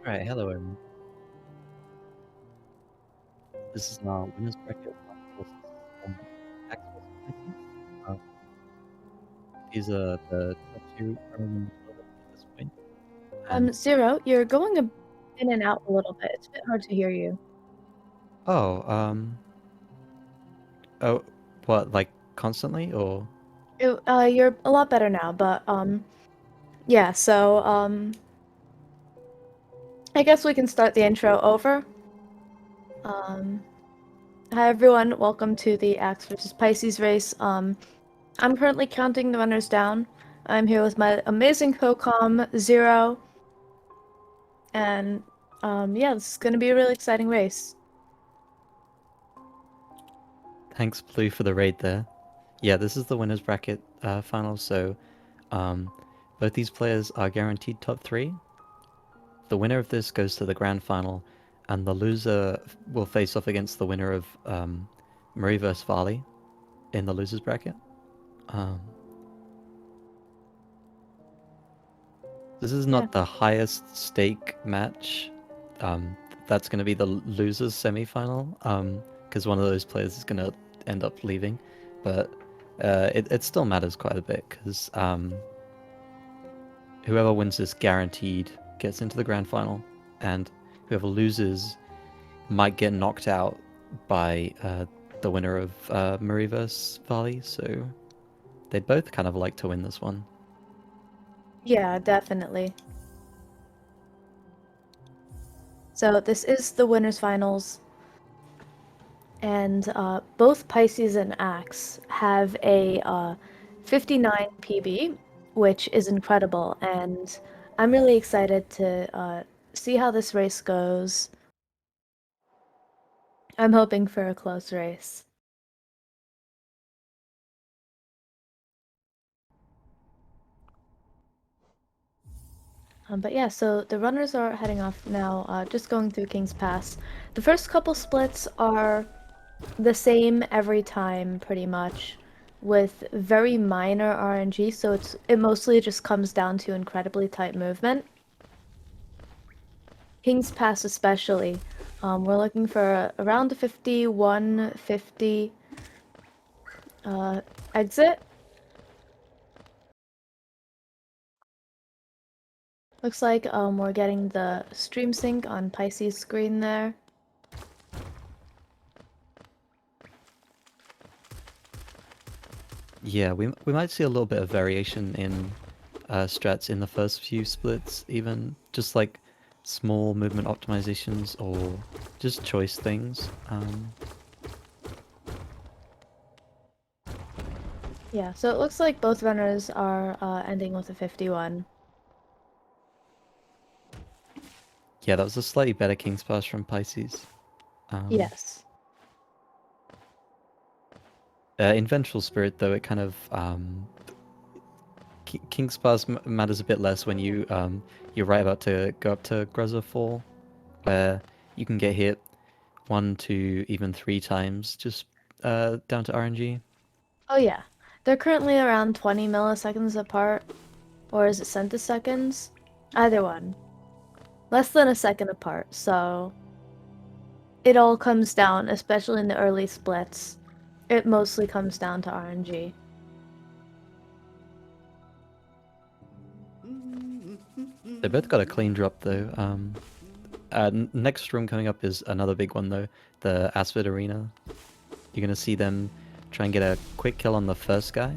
Alright, hello everyone. This is winners bracket one versus Ax2u Pisces. Uh, these are the top two currently relevant at this point. And Zero, you're going in and out a little bit. It's a bit hard to hear you. oh, oh, what, like constantly or? You're a lot better now, but yeah. So I guess we can start the intro over. Um, Hi everyone, welcome to the Ax versus Pisces race. I'm currently counting the runners down. I'm here with my amazing co-com Zero, and yeah, this is gonna be a really exciting race. Thanks, Blue, for the raid there. Yeah, this is the winners bracket final, so both these players are guaranteed top three. The winner of this goes to the grand final, and the loser will face off against the winner of Marie vs. Vali in the losers bracket. This is Yeah. not the highest stake match. That's going to be the losers semi-final, because one of those players is going to end up leaving. But it still matters quite a bit, because whoever wins this guaranteed gets into the grand final, and whoever loses might get knocked out by the winner of Marie vs. Vali, so they'd both kind of like to win this one. Yeah, definitely. So this is the winners finals. And both Pisces and Ax have a 59 PB, which is incredible. And I'm really excited to see how this race goes. I'm hoping for a close race. But yeah, so the runners are heading off now, just going through King's Pass. The first couple splits are the same every time, pretty much, with very minor RNG, so it mostly just comes down to incredibly tight movement. King's Pass especially. We're looking for around a 51-50 exit. Looks like we're getting the stream sync on Pisces screen there. Yeah, we might see a little bit of variation in strats in the first few splits, even just like small movement optimizations or just choice things. Yeah, so it looks like both runners are ending with a 51. Yeah, that was a slightly better King's Pass from Pisces. Yes. In Vengeful Spirit, though, it kind of King's Pass matters a bit less when you're right about to go up to Gruzza 4, where you can get hit 1, 2, even 3 times just down to RNG. Oh yeah. They're currently around 20 milliseconds apart. Or is it centiseconds? Either one. Less than a second apart, so it all comes down, especially in the early splits. It mostly comes down to RNG. They both got a clean drop though. Next room coming up is another big one though, the Asford Arena. You're gonna see them try and get a quick kill on the first guy.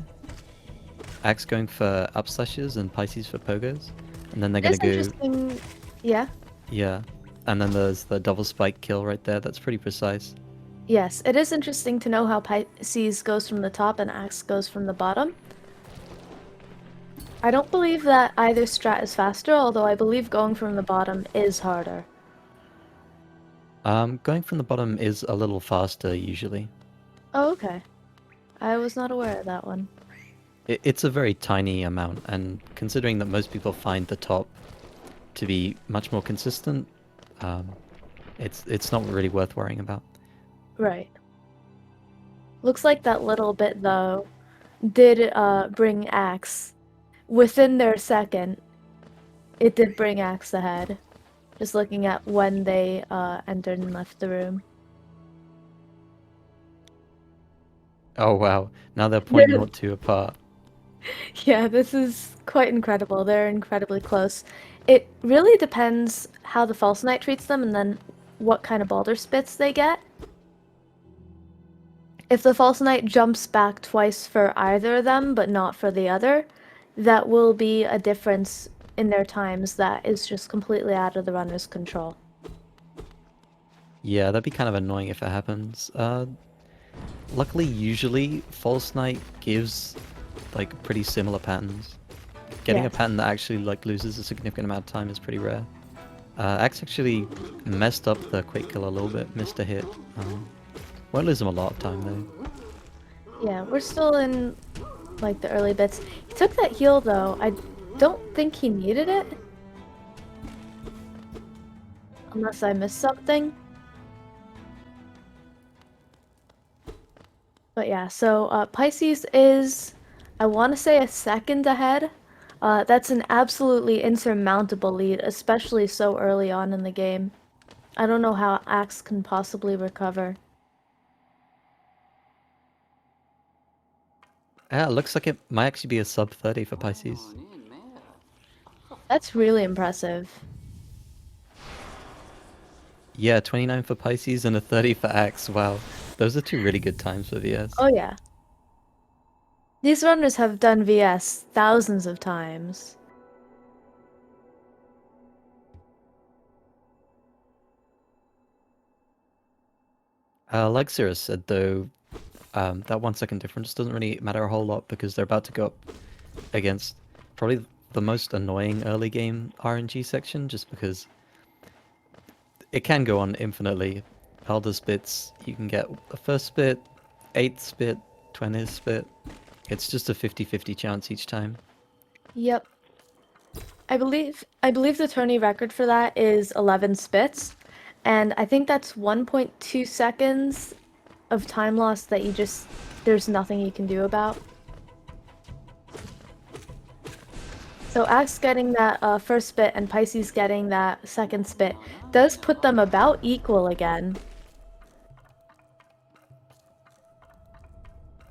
Axe going for up slashes and Pisces for pogos, and then they're gonna It's go interesting. Yeah. yeah, and then there's the double spike kill right there. That's pretty precise. Yes, it is interesting to know how Pisces goes from the top and Axe goes from the bottom. I don't believe that either strat is faster, although I believe going from the bottom is harder. Going from the bottom is a little faster usually. Oh, okay. I was not aware of that one. It's a very tiny amount, and considering that most people find the top to be much more consistent, it's not really worth worrying about. Right. Looks like that little bit, though, did bring Axe within their second. It did bring Axe ahead. Just looking at when they entered and left the room. Oh wow, now they're 0.02 apart. Yeah, this is quite incredible. They're incredibly close. It really depends how the False Knight treats them and then what kind of Balder Spits they get. If the False Knight jumps back twice for either of them, but not for the other, that will be a difference in their times that is just completely out of the runner's control. Yeah, that'd be kind of annoying if it happens. Luckily, usually, False Knight gives, like, pretty similar patterns. Getting a Yes. pattern that actually, like, loses a significant amount of time is pretty rare. Ax actually messed up the quick kill a little bit, missed a hit. Won't lose him a lot of time, though. Yeah, we're still in, like, the early bits. He took that heal, though. I don't think he needed it. Unless I missed something. But yeah, so Pisces is, I want to say, a second ahead. That's an absolutely insurmountable lead, especially so early on in the game. I don't know how Axe can possibly recover. Yeah, it looks like it might actually be a sub 30 for Pisces. That's really impressive. Yeah, 29 for Pisces and a 30 for Axe. Wow. Those are two really good times for VS. Oh yeah. These runners have done VS thousands of times. Like Cirrus said, though, that 1 second difference doesn't really matter a whole lot because they're about to go up against probably the most annoying early game RNG section, just because it can go on infinitely. Elder spits, you can get the first spit, 8th spit, 20th spit. It's just a 50-50 chance each time. Yep. I believe the tourney record for that is 11 spits, and I think that's 1.2 seconds of time loss that there's nothing you can do about. So Axe getting that first spit and Pisces getting that second spit does put them about equal again.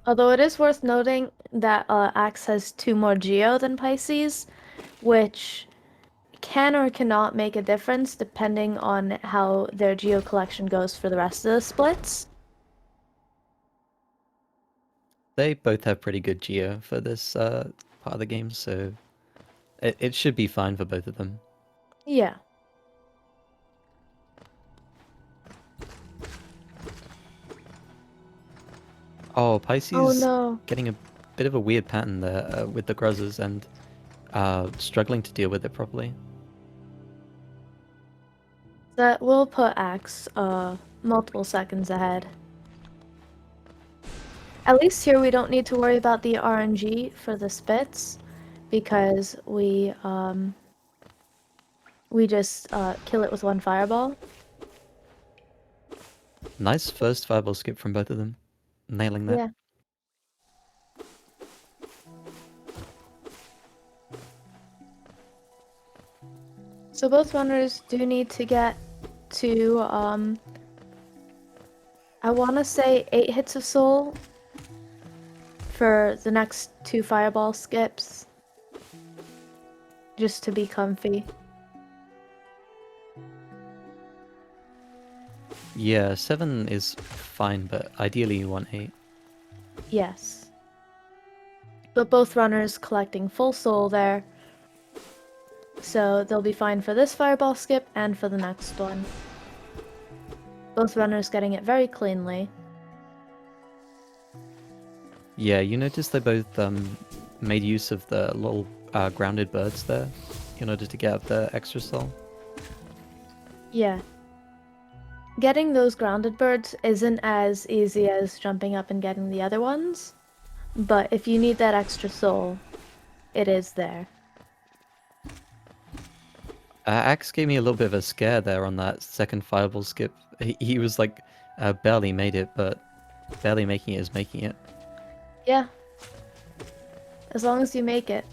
Although it is worth noting that Axe has 2 more Geo than Pisces, which can or cannot make a difference depending on how their Geo collection goes for the rest of the splits. They both have pretty good geo for this part of the game, so it should be fine for both of them. Yeah. Oh, Oh Pisces no. getting a bit of a weird pattern there with the Gruzzers and struggling to deal with it properly. That will put Axe multiple seconds ahead. At least here we don't need to worry about the RNG for the spits because we just kill it with 1 fireball. Nice first fireball skip from both of them. Nailing that. Yeah. So both runners do need to get to I want to say 8 hits of soul for the next 2 fireball skips just to be comfy. Yeah, 7 is fine, but ideally you want 8. Yes. But both runners collecting full soul there. So they'll be fine for this fireball skip and for the next one. Both runners getting it very cleanly. Yeah, you notice they both made use of the little grounded birds there in order to get up the extra soul. Yeah. Getting those grounded birds isn't as easy as jumping up and getting the other ones, but if you need that extra soul, it is there. Axe gave me a little bit of a scare there on that second fireball skip. He was like barely made it, but barely making it is making it. Yeah. As long as you make it.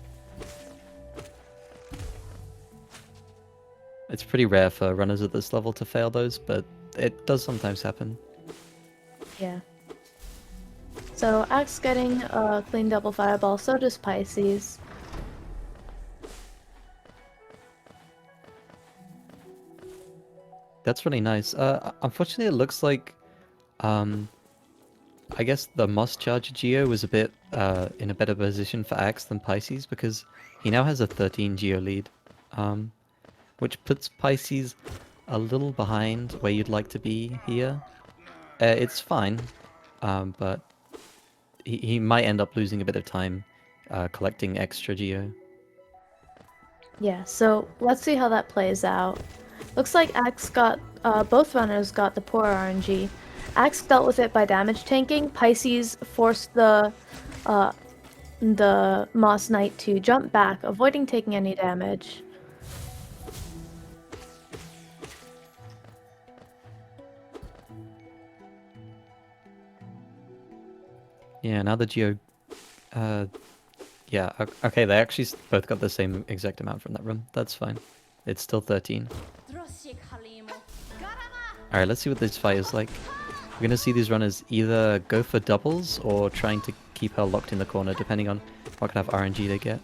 It's pretty rare for runners at this level to fail those, but it does sometimes happen. Yeah. So Axe getting a clean double fireball, so does Pisces. That's really nice. Unfortunately, it looks like, um, I guess the Moss Charger Geo was a bit in a better position for Axe than Pisces because he now has a 13 Geo lead, um, which puts Pisces a little behind where you'd like to be here. It's fine, but he might end up losing a bit of time collecting extra Geo. Yeah, so let's see how that plays out. Looks like Axe got, both runners got the poor RNG. Axe dealt with it by damage tanking. Pisces forced the Moss Knight to jump back, avoiding taking any damage. Yeah, now the Geo. Uh, yeah, okay, they actually both got the same exact amount from that room. That's fine. It's still 13. Alright, let's see what this fight is like. We're gonna see these runners either go for doubles or trying to keep her locked in the corner, depending on what kind of RNG they get.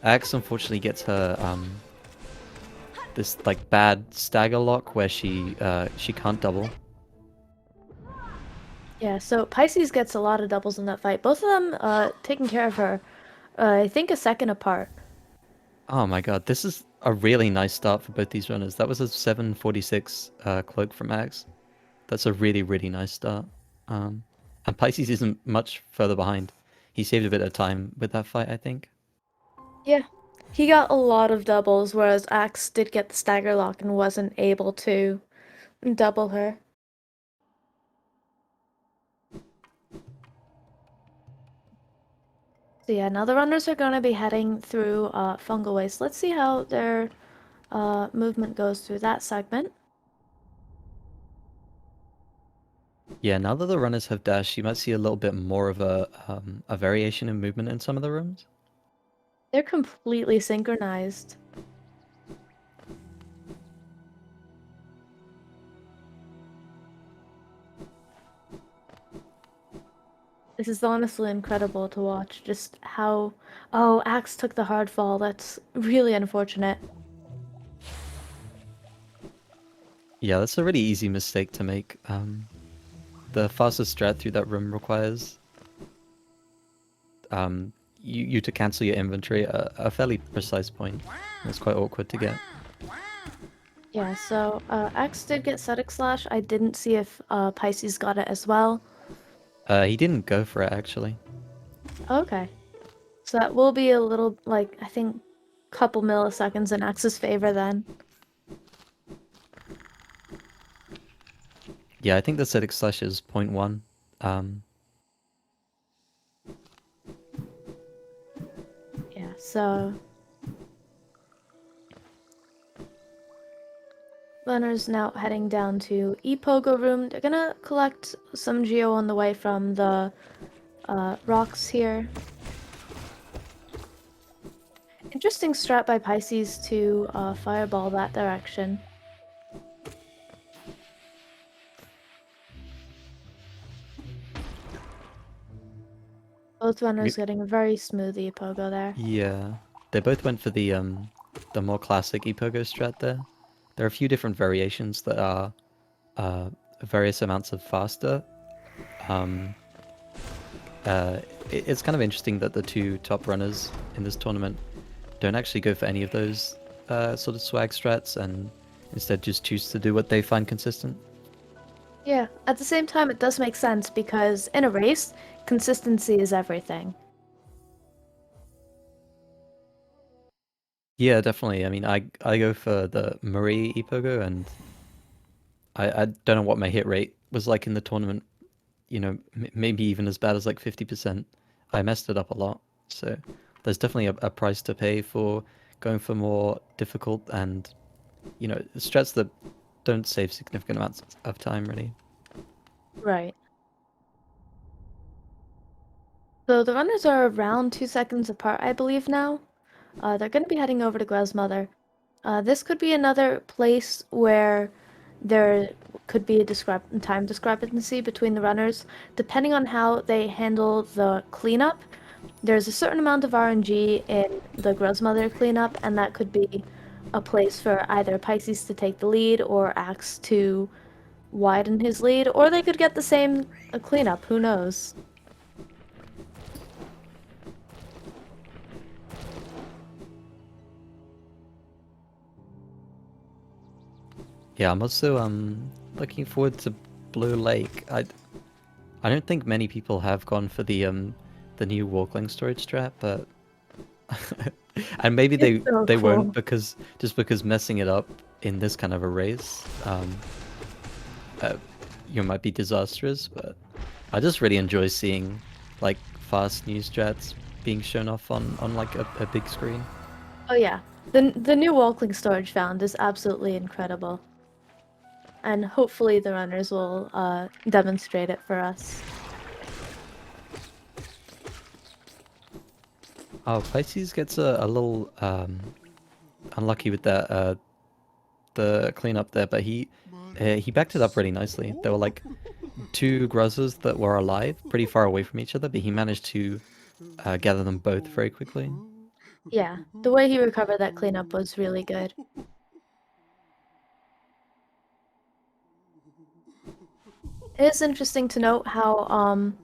Axe unfortunately gets her this like bad stagger lock where she can't double. Yeah, so Pisces gets a lot of doubles in that fight. Both of them taking care of her, I think a second apart. Oh my god, this is a really nice start for both these runners. That was a 746 cloak from Axe. That's a really, really nice start. Um, and Pisces isn't much further behind. He saved a bit of time with that fight, I think. Yeah, he got a lot of doubles, whereas Axe did get the stagger lock and wasn't able to double her. So yeah, now the runners are going to be heading through Fungal Waste. Let's see how their movement goes through that segment. Yeah, now that the runners have dash, you might see a little bit more of a variation in movement in some of the rooms. They're completely synchronized. This is honestly incredible to watch, just how... Oh, Axe took the hard fall. That's really unfortunate. Yeah, that's a really easy mistake to make. The fastest strat through that room requires you to cancel your inventory at a fairly precise point. It's quite awkward to get. Yeah, so Axe did get Static Slash. I didn't see if Pisces got it as well. He didn't go for it actually. Okay. So that will be a little, like, I think, couple milliseconds in Axe's favor then. Yeah, I think the static slash is 0.1. Um, Yeah, so runners now heading down to E-Pogo room. They're gonna collect some Geo on the way from the rocks here. Interesting strat by Pisces to fireball that direction. Both runners getting a very smooth E-Pogo there. yeah, they both went for the more classic Epogo strat there. There are a few different variations that are various amounts of faster. Um, it's kind of interesting that the two top runners in this tournament don't actually go for any of those sort of swag strats and instead just choose to do what they find consistent. Yeah, at the same time it does make sense because in a race, consistency is everything. Yeah, definitely. I mean, I go for the Marie Epogo, and I don't know what my hit rate was like in the tournament. You know, maybe even as bad as like 50%. I messed it up a lot. So there's definitely a price to pay for going for more difficult and, you know, strats that don't save significant amounts of time, really. Right. So the runners are around 2 seconds apart, I believe now. They're going to be heading over to Grezmother. This could be another place where there could be a time discrepancy between the runners. Depending on how they handle the cleanup, there's a certain amount of RNG in the Grosmother cleanup, and that could be a place for either Pisces to take the lead or Ax to widen his lead, or they could get the same cleanup, who knows? Yeah, I'm also looking forward to Blue Lake. I don't think many people have gone for the new Walkling storage strat, but and maybe It's so they won't cool. because just because messing it up in this kind of a race, uh, you might be disastrous. But I just really enjoy seeing like fast new strats being shown off on like a big screen. Oh yeah, the new Walkling storage found is absolutely incredible, and hopefully the runners will demonstrate it for us. Oh, Pisces gets a little unlucky with that the cleanup there, but he backed it up really nicely. There were like two Gruzzers that were alive, pretty far away from each other, but he managed to gather them both very quickly. Yeah, the way he recovered that cleanup was really good. It is interesting to note how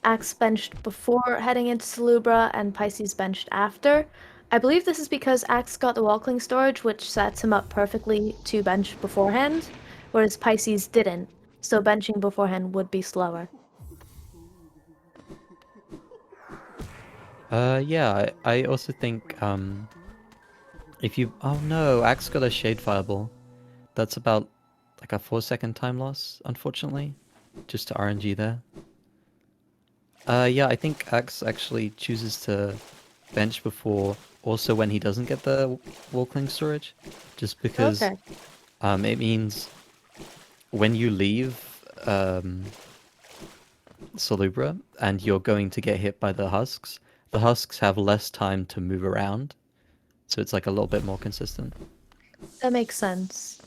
Axe benched before heading into Salubra and Pisces benched after. I believe this is because Axe got the Walkling storage, which sets him up perfectly to bench beforehand, whereas Pisces didn't, so benching beforehand would be slower. Yeah, I also think if you oh no, Axe got a Shade Fireball. That's about like a 4-second time loss, unfortunately, just to RNG there. Yeah, I think Axe actually chooses to bench before also when he doesn't get the Walkling storage, just because Okay. it means when you leave Salubra and you're going to get hit by the husks have less time to move around, so it's like a little bit more consistent. That makes sense.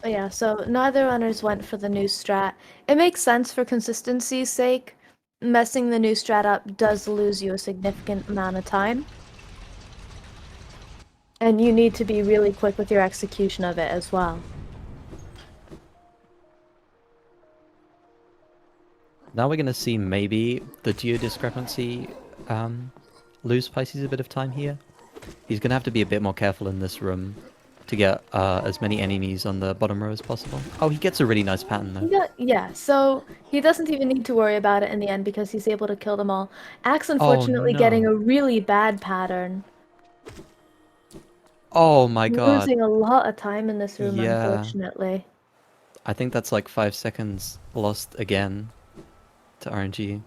But yeah, so neither runners went for the new strat. It makes sense for consistency's sake. Messing the new strat up does lose you a significant amount of time. And you need to be really quick with your execution of it as well. Now we're gonna see maybe the geo discrepancy lose Pisces a bit of time here. He's gonna have to be a bit more careful in this room to get as many enemies on the bottom row as possible. Oh, he gets a really nice pattern though. Yeah, so he doesn't even need to worry about it in the end because he's able to kill them all. Axe Oh unfortunately getting no. a really bad pattern. Oh my god. Losing a lot of time in this room, Yeah. unfortunately. I think that's like 5 seconds lost again to RNG.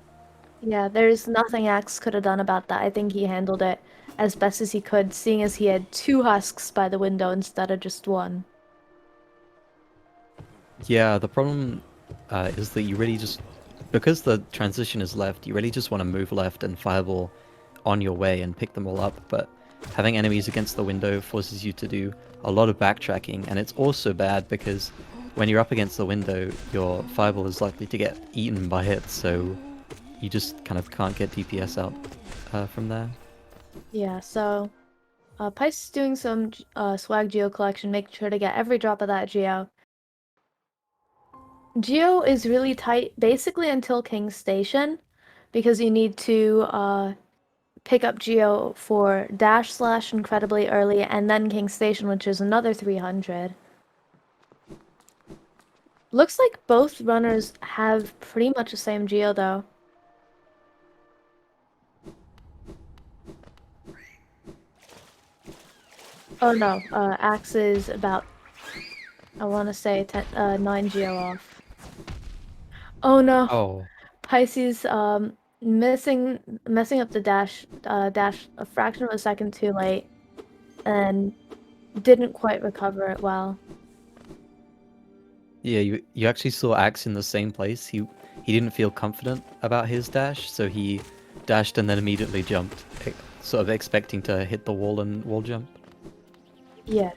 Yeah, there's nothing Axe could have done about that. I think he handled it as best as he could, seeing as he had two husks by the window instead of just one. Yeah, the problem is that you really just, because the transition is left, you really just want to move left and fireball on your way and pick them all up, but having enemies against the window forces you to do a lot of backtracking, and it's also bad because when you're up against the window, your fireball is likely to get eaten by it, so you just kind of can't get DPS out from there. Yeah, so Pice is doing some swag geo collection, making sure to get every drop of that geo. Geo is really tight basically until King's Station because you need to pick up Geo for Dash Slash incredibly early and then King's Station, which is another 300. Looks like both runners have pretty much the same Geo though. Oh no, Axe is about, I want to say 9 Geo off. Oh no, Oh, Pisces messing up the dash a fraction of a second too late and didn't quite recover it well. yeah, you actually saw Axe in the same place. He didn't feel confident about his dash, so he dashed and then immediately jumped. sort of expecting to hit the wall and wall jump. Yeah.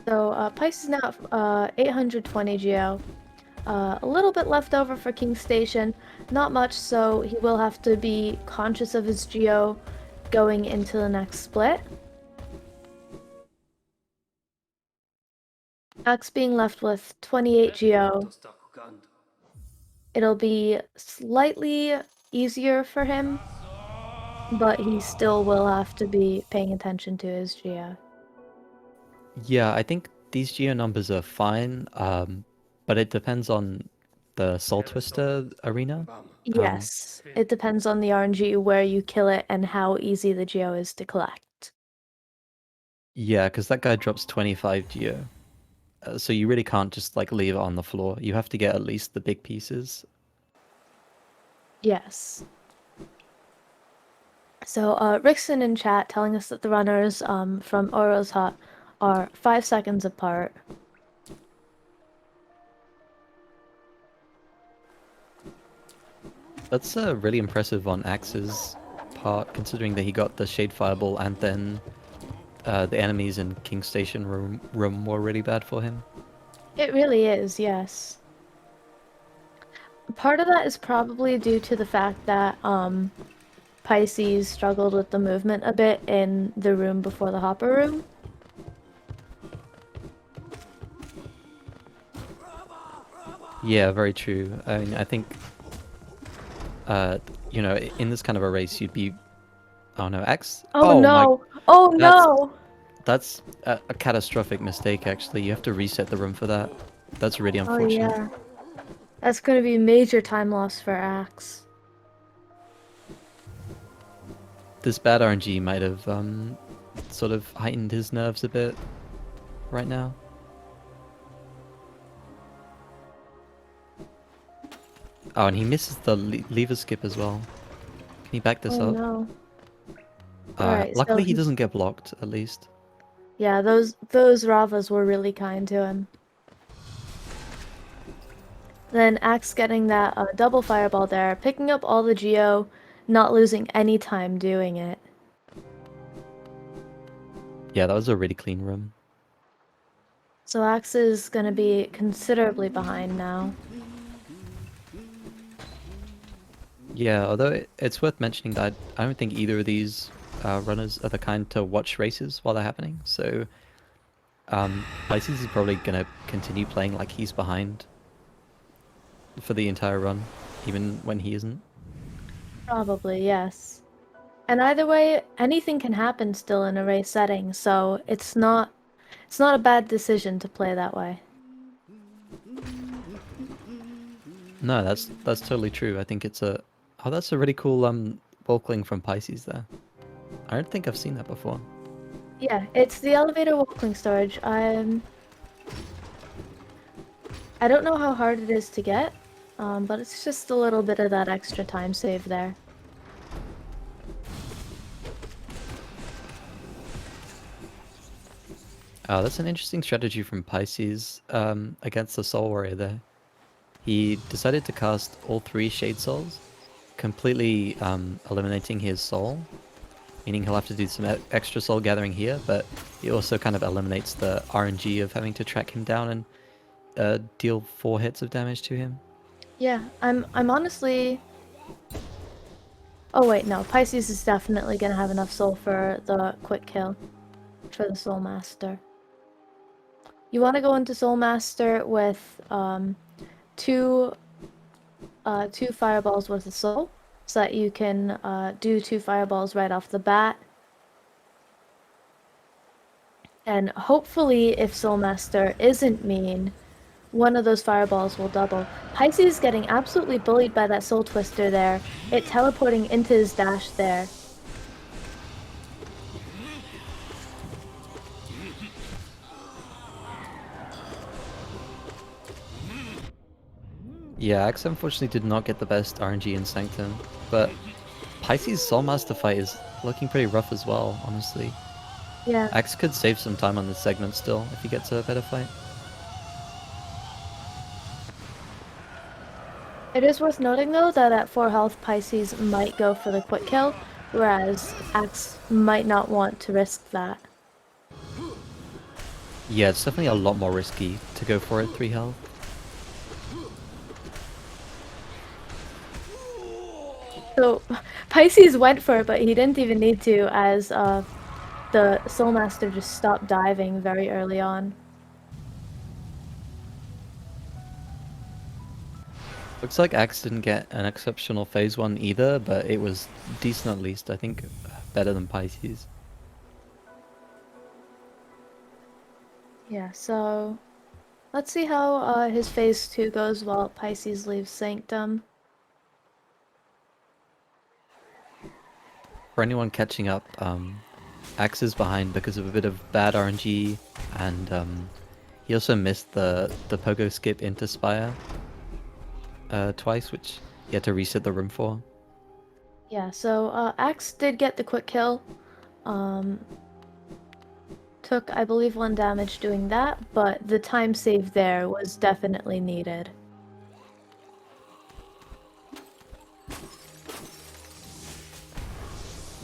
So Pisces now at 820 geo. A little bit left over for King Station, not much, so he will have to be conscious of his geo going into the next split. Ax being left with 28 geo. It'll be slightly easier for him, but he still will have to be paying attention to his geo. Yeah, I think these geo numbers are fine, but it depends on the Soul Twister arena. Yes, it depends on the RNG where you kill it and how easy the geo is to collect. Yeah, because that guy drops 25 geo. So you really can't just like leave it on the floor. You have to get at least the big pieces. Yes. So Rickson in chat telling us that the runners from Oro's Hut are 5 seconds apart. That's really impressive on Axe's part, considering that he got the Shade Fireball and then the enemies in King Station room were really bad for him. It really is, yes. Part of that is probably due to the fact that Pisces struggled with the movement a bit in the room before the hopper room. Yeah, very true. I mean, I think, you know, in this kind of a race, you'd be, oh no, X. Oh Oh my, no! Oh that's no! that's a catastrophic mistake. Actually, you have to reset the room for that. That's really Oh unfortunate. yeah. That's gonna be major time loss for Axe. This bad RNG might have sort of heightened his nerves a bit right now. Oh, and he misses the lever skip as well. Can he back this Oh up? no. Alright, so Luckily he he's... doesn't get blocked, at least. Yeah, those Ravas were really kind to him. Then Axe getting that double fireball there, picking up all the Geo, not losing any time doing it. Yeah, that was a really clean room. So Axe is gonna be considerably behind now. Yeah, although it's worth mentioning that I don't think either of these runners are the kind to watch races while they're happening. So Pisces is probably going to continue playing like he's behind for the entire run, even when he isn't. Probably, yes. And either way, anything can happen still in a race setting, so it's not a bad decision to play that way. No, that's totally true. I think it's a that's a really cool Volkling from Pisces there. I don't think I've seen that before. Yeah, it's the elevator walkling storage. I don't know how hard it is to get, but it's just a little bit of that extra time save there. Oh, that's an interesting strategy from Pisces against the Soul Warrior there. He decided to cast all 3 Shade Souls, completely eliminating his soul, meaning he'll have to do some extra soul gathering here, but he also kind of eliminates the RNG of having to track him down and deal 4 hits of damage to him. Yeah, I'm honestly... Oh wait, no, Pisces is definitely gonna have enough soul for the quick kill for the Soul Master. You want to go into Soul Master with two fireballs worth of soul, so that you can do 2 fireballs right off the bat. And hopefully, if Soul Master isn't mean, one of those fireballs will double. Pisces getting absolutely bullied by that Soul Twister there. It teleporting into his dash there. Yeah, Axe unfortunately did not get the best RNG in Sanctum, but Pisces Soul Master fight is looking pretty rough as well, honestly. Yeah. Axe could save some time on this segment still if he gets a better fight. It is worth noting though that at 4 health, Pisces might go for the quick kill, whereas Ax might not want to risk that. Yeah, it's definitely a lot more risky to go for it 3 health. So Pisces went for it, but he didn't even need to, as the Soulmaster just stopped diving very early on. Looks like Axe didn't get an exceptional phase 1 either, but it was decent at least. I think better than Pisces. Yeah, so let's see how his phase 2 goes while Pisces leaves Sanctum. For anyone catching up, Axe is behind because of a bit of bad RNG, and he also missed the pogo skip into Spire twice, which he had to reset the room for. Yeah, so Axe did get the quick kill. Um, took, I believe, 1 damage doing that, but the time save there was definitely needed.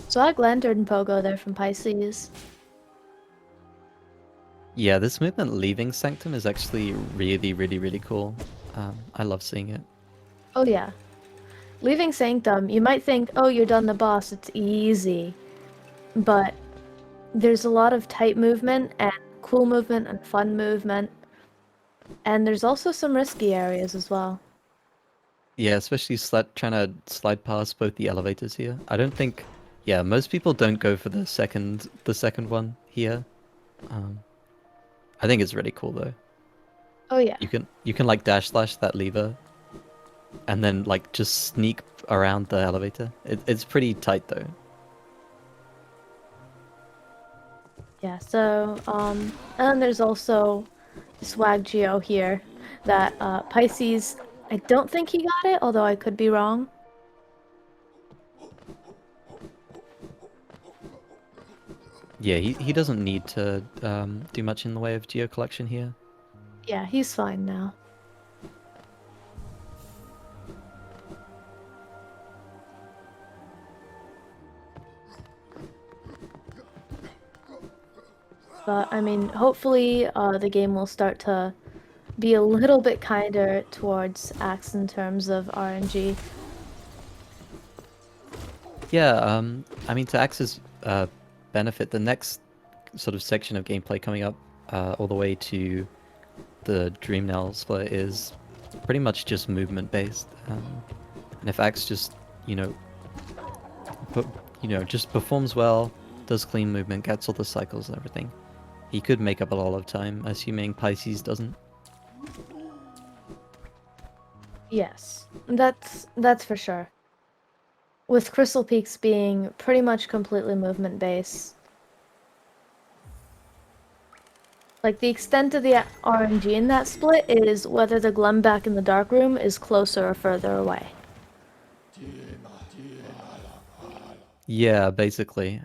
So I Lantern Pogo there from Pisces. Yeah, this movement leaving Sanctum is actually really, really, really cool. I love seeing it. Oh yeah. Leaving Sanctum, you might think, oh, you're done the boss, it's easy. But there's a lot of tight movement and cool movement and fun movement. And there's also some risky areas as well. Yeah, especially trying to slide past both the elevators here. I don't think, yeah, most people don't go for the second one here. Um, I think it's really cool though. Oh yeah. You can like dash slash that lever, and then like just sneak around the elevator. It's pretty tight though. Yeah, so, and then there's also Swag Geo here that Pisces, I don't think he got it, although I could be wrong. Yeah, he doesn't need to do much in the way of geo collection here. Yeah, he's fine now. But I mean, hopefully the game will start to be a little bit kinder towards Axe in terms of RNG. Yeah, I mean to Axe's benefit, the next sort of section of gameplay coming up all the way to the Dream Nail split is pretty much just movement based. And if Axe just, you know, put, just performs well, does clean movement, gets all the cycles and everything, he could make up a lot of time, assuming Pisces doesn't. Yes, that's for sure. With Crystal Peaks being pretty much completely movement based. Like the extent of the RNG in that split is whether the Glum back in the dark room is closer or further away. Yeah, basically.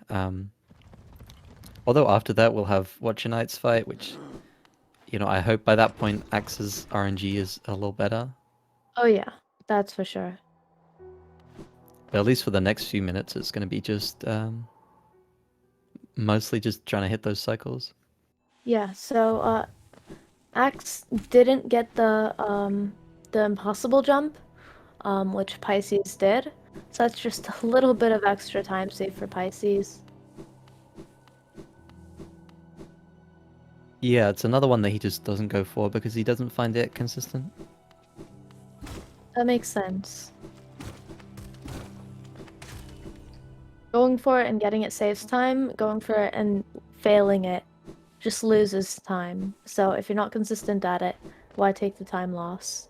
Although after that we'll have Watcher Knight's fight, which, I hope by that point Axe's RNG is a little better. Oh yeah, that's for sure. But at least for the next few minutes, it's going to be just mostly just trying to hit those cycles. Yeah, so Axe didn't get the impossible jump, which Pisces did. So that's just a little bit of extra time saved for Pisces. Yeah, it's another one that he just doesn't go for because he doesn't find it consistent. That makes sense. Going for it and getting it saves time, going for it and failing it just loses time. So if you're not consistent at it, why take the time loss?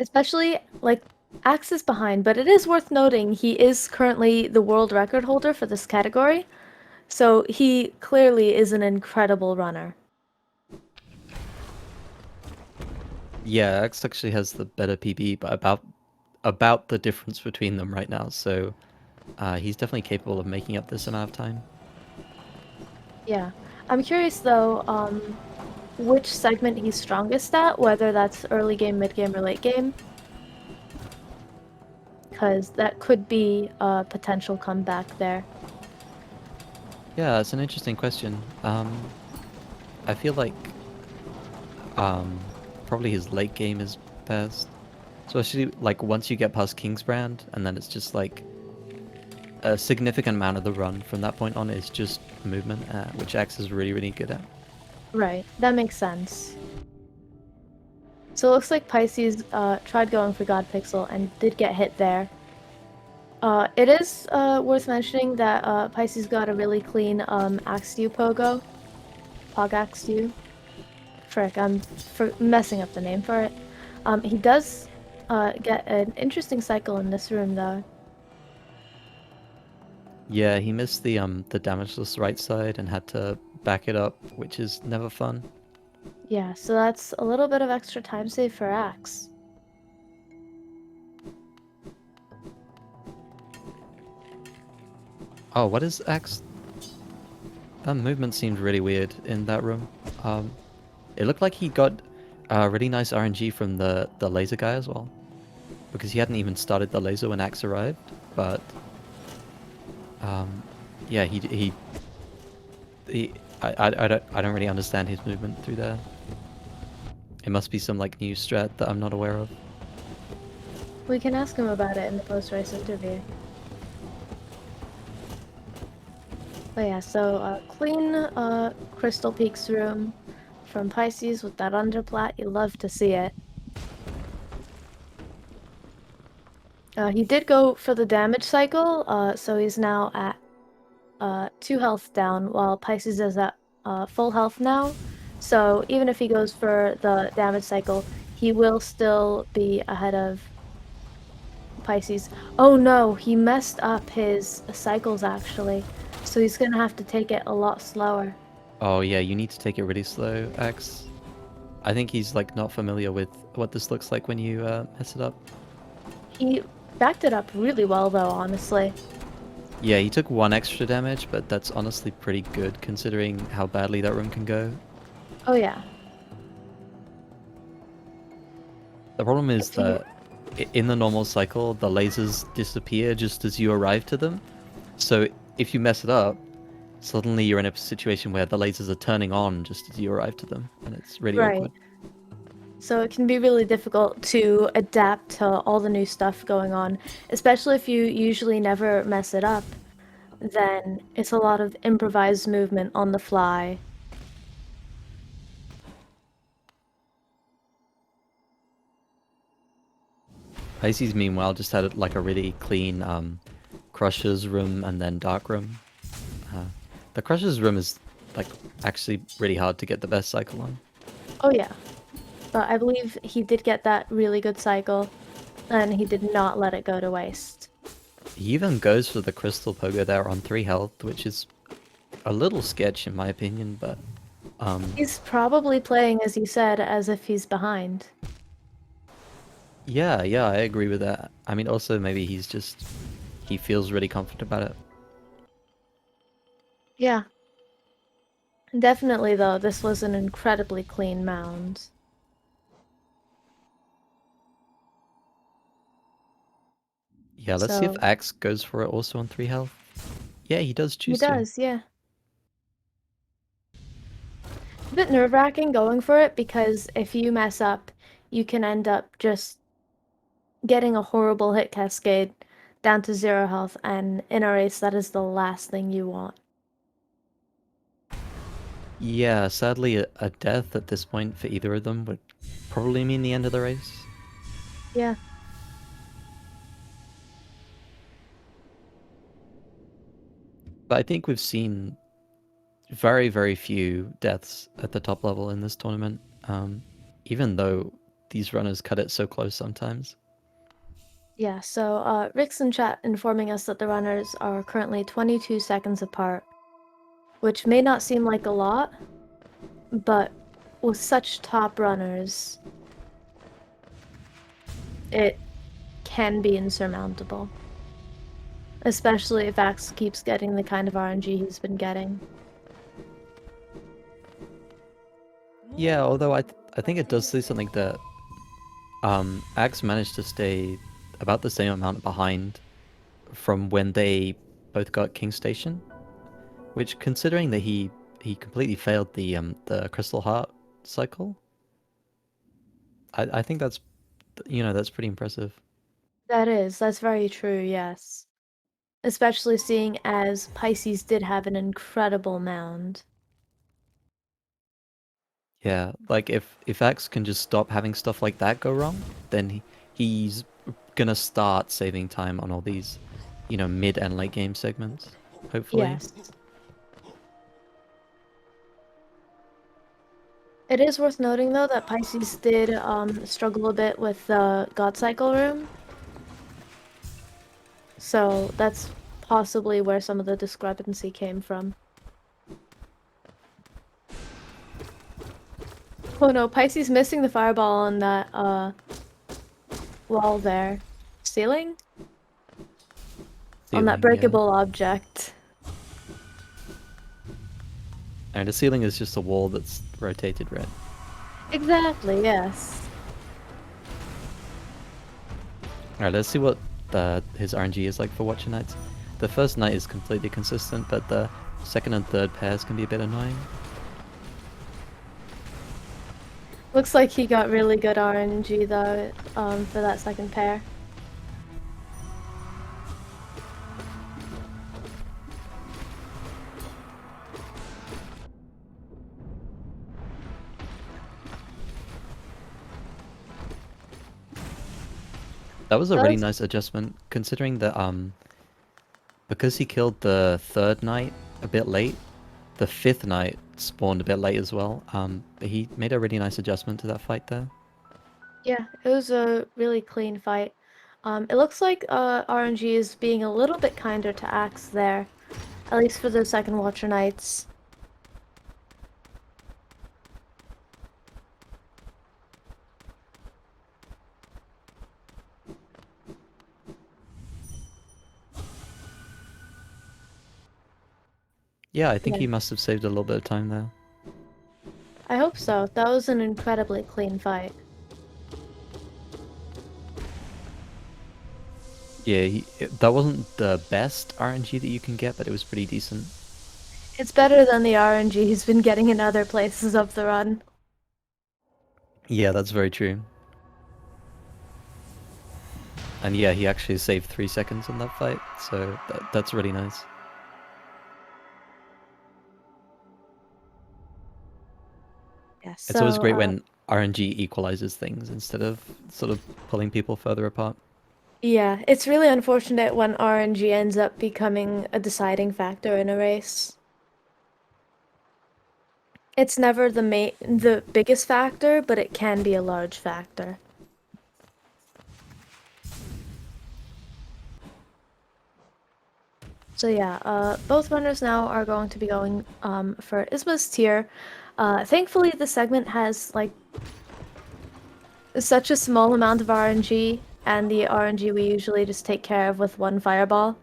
Especially, like, Axe is behind, but it is worth noting he is currently the world record holder for this category, so he clearly is an incredible runner. Yeah, X actually has the better PB, but about the difference between them right now. So he's definitely capable of making up this amount of time. Yeah. I'm curious though, which segment he's strongest at, whether that's early game, mid game, or late game. Because that could be a potential comeback there. Yeah, it's an interesting question. I feel like probably his late game is best. So actually, like once you get past Kingsbrand, and then it's just like a significant amount of the run from that point on is just movement, which Ax is really, really good at. Right, that makes sense. So it looks like Pisces tried going for God Pixel and did get hit there. It is worth mentioning that Pisces got a really clean Ax2u pogo. Pog Ax2u. Frick, I'm messing up the name for it. He does get an interesting cycle in this room though. Yeah, he missed the damageless right side and had to back it up, which is never fun. Yeah, so that's a little bit of extra time save for Ax. Oh, what is Ax? Movement seemed really weird in that room. It looked like he got really nice RNG from the laser guy as well, because he hadn't even started the laser when Ax arrived. But yeah, I don't really understand his movement through there. It must be some like new strat that I'm not aware of. We can ask him about it in the post-race interview. But yeah, so clean Crystal Peaks room from Pisces with that underplat. You love to see it. He did go for the damage cycle, so he's now at 2 health down, while Pisces is at full health now. So even if he goes for the damage cycle, he will still be ahead of Pisces. Oh no, he messed up his cycles actually. So he's gonna have to take it a lot slower. Oh yeah, you need to take it really slow, Ax. I think he's like not familiar with what this looks like when you mess it up. He backed it up really well though, honestly. Yeah, he took 1 extra damage, but that's honestly pretty good considering how badly that room can go. Oh yeah. The problem is If you that in the normal cycle, the lasers disappear just as you arrive to them. So if you mess it up, suddenly you're in a situation where the lasers are turning on just as you arrive to them, and it's really right. awkward. So it can be really difficult to adapt to all the new stuff going on, especially if you usually never mess it up. Then it's a lot of improvised movement on the fly. Pisces, meanwhile, just had like a really clean Crusher's room and then Dark room. The Crusher's room is like actually really hard to get the best cycle on. Oh yeah. But I believe he did get that really good cycle, and he did not let it go to waste. He even goes for the Crystal Pogo there on 3 health, which is a little sketch in my opinion, but He's probably playing, as you said, as if he's behind. yeah, I agree with that. I mean, also maybe he feels really confident about it. Yeah. Definitely, though, this was an incredibly clean mound. Yeah, let's see if So, Axe goes for it also on 3 health. Yeah, he does he choose to. does, yeah. A bit nerve-wracking going for it because if you mess up, you can end up just getting a horrible hit cascade down to 0 health, and in a race, that is the last thing you want. Yeah, sadly, a death at this point for either of them would probably mean the end of the race. Yeah. But I think we've seen very, very few deaths at the top level in this tournament, even though these runners cut it so close sometimes. Yeah, so Rick's in chat informing us that the runners are currently 22 seconds apart, which may not seem like a lot, but with such top runners, it can be insurmountable. Especially if Ax keeps getting the kind of RNG he's been getting. Yeah, although I think it does say something that Ax managed to stay about the same amount behind from when they both got King Station, which considering that he completely failed the Crystal Heart cycle, I think that's that's pretty impressive. That's very true, yes. Especially seeing as Pisces did have an incredible mound. Yeah, like if Ax can just stop having stuff like that go wrong, then he's gonna start saving time on all these, mid and late game segments, hopefully. Yes. It is worth noting though that Pisces did struggle a bit with the God Cycle room. So that's possibly where some of the discrepancy came from. Oh no, Pisces missing the fireball on that wall there. Ceiling? On that Ceiling, yeah. breakable object. And the ceiling is just a wall that's rotated red. Exactly, yes. Alright, let's see what his RNG is like for Watcher Knights. The first knight is completely consistent, but the second and third pairs can be a bit annoying. Looks like he got really good RNG though, for that second pair. That was a really That's nice adjustment, considering that because he killed the third knight a bit late, the fifth knight spawned a bit late as well. He made a really nice adjustment to that fight there. Yeah, it was a really clean fight. It looks like RNG is being a little bit kinder to Axe there, at least for the second Watcher Knights. Yeah, I think Yeah, he must have saved a little bit of time there. I hope so. That was an incredibly clean fight. Yeah, that wasn't the best RNG that you can get, but it was pretty decent. It's better than the RNG he's been getting in other places of the run. Yeah, that's very true. And yeah, he actually saved 3 seconds on that fight, so that's really nice. Yeah, It's always so great when RNG equalizes things instead of sort of pulling people further apart. yeah, it's really unfortunate when RNG ends up becoming a deciding factor in a race. It's never the biggest factor, but it can be a large factor. So yeah, both runners now are going to be going for Isma's tier. Thankfully, the segment has like such a small amount of RNG, and the RNG we usually just take care of with one fireball.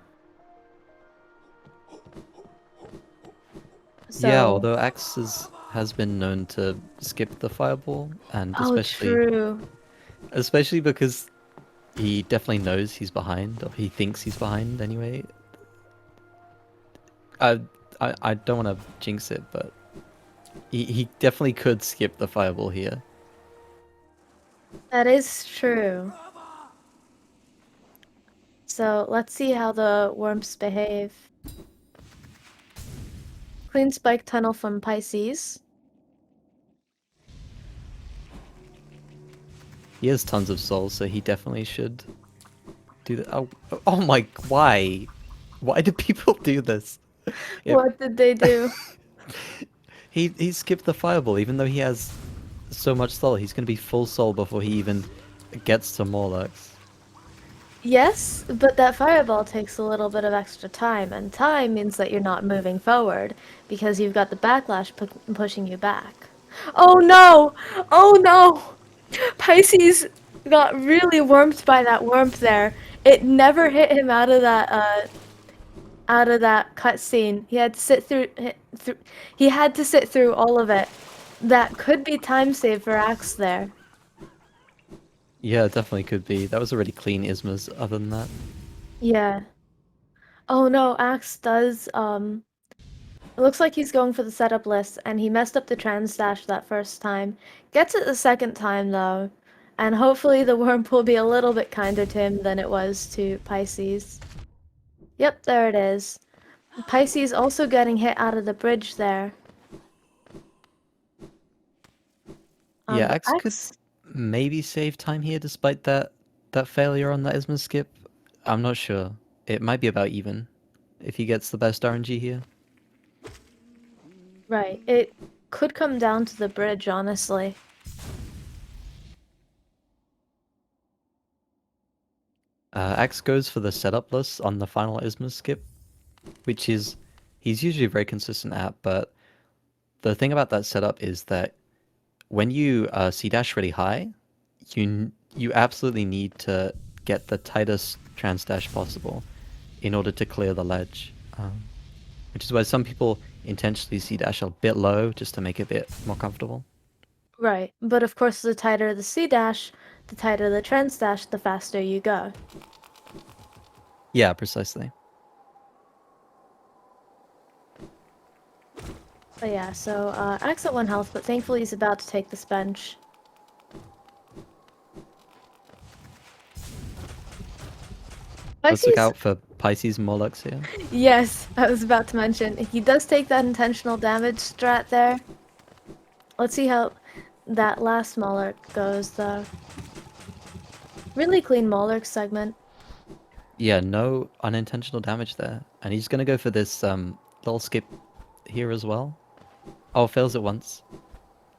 Yeah, So, although has been known to skip the fireball, and oh, true. especially because he definitely knows he's behind, or he thinks he's behind anyway. I I don't want to jinx it, but he definitely could skip the fireball here. That is true. So let's see how the worms behave. Clean spike tunnel from Pisces. He has tons of souls, so he definitely should do that. Oh my, why? Why do people do this? If What did they do? he skipped the fireball, even though he has so much soul, he's gonna be full soul before he even gets to Morlocks. Yes, but that fireball takes a little bit of extra time, and time means that you're not moving forward because you've got the backlash pushing you back. Oh no! Oh no! Pisces got really warmed by that warmth there. It never hit him out of that cutscene. He had to sit through he had to sit through all of it. That could be time save for Ax there. Yeah, it definitely could be. That was a really clean Ismas other than that. Yeah. Oh no, Ax does, it looks like he's going for the setup list, and he messed up the trans dash that first time. Gets it the second time, though, and hopefully the worm will be a little bit kinder to him than it was to Pisces. Yep, there it is. Pisces also getting hit out of the bridge there. Yeah, But Axe could Ax, maybe save time here despite that failure on that Isma skip. I'm not sure. It might be about even if he gets the best RNG here. right, it could come down to the bridge, honestly. Axe goes for the setup list on the final Isma skip, which is he's usually very consistent at, but the thing about that setup is that when you C dash really high, you absolutely need to get the tightest trans dash possible in order to clear the ledge. Which is why some people intentionally C dash a bit low just to make it a bit more comfortable. Right, but of course the tighter the C dash, the tighter the trans dash, the faster you go. Yeah, precisely. But yeah, so Axe at 1 health, but thankfully he's about to take this bench. Let's look Pisces? out for Pisces Molochs here. Yes, I was about to mention. He does take that intentional damage strat there. Let's see how that last Maulerk goes, though. Really clean Maulerk segment. Yeah, no unintentional damage there. And he's gonna go for this little skip here as well. Oh, fails it once.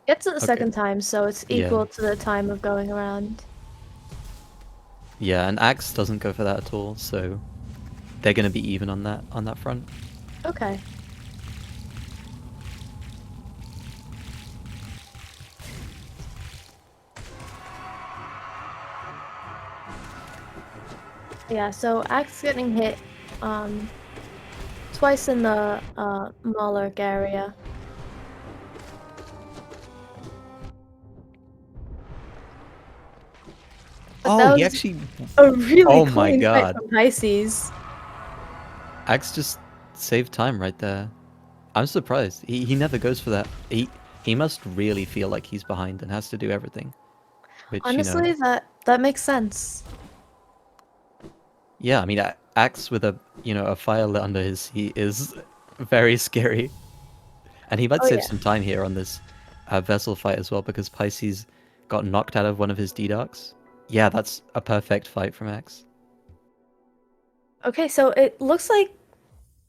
Gets it the Okay. second time, so it's Yeah. equal to the time of going around. Yeah, and Axe doesn't go for that at all, so they're gonna be even on that front. Okay. Yeah, so Axe getting hit twice in the Maulerk area. But Oh, that he was actually. a really Oh my clean fight god. from Pisces. Axe just saved time right there. I'm surprised. He never goes for that. He must really feel like he's behind and has to do everything. Which, Honestly, that makes sense. yeah, I mean, Axe with a fire lit under his seat is very scary. And he might Oh save yeah. some time here on this vessel fight as well because Pisces got knocked out of one of his D-Darks. Yeah, that's a perfect fight from Axe. Okay, so it looks like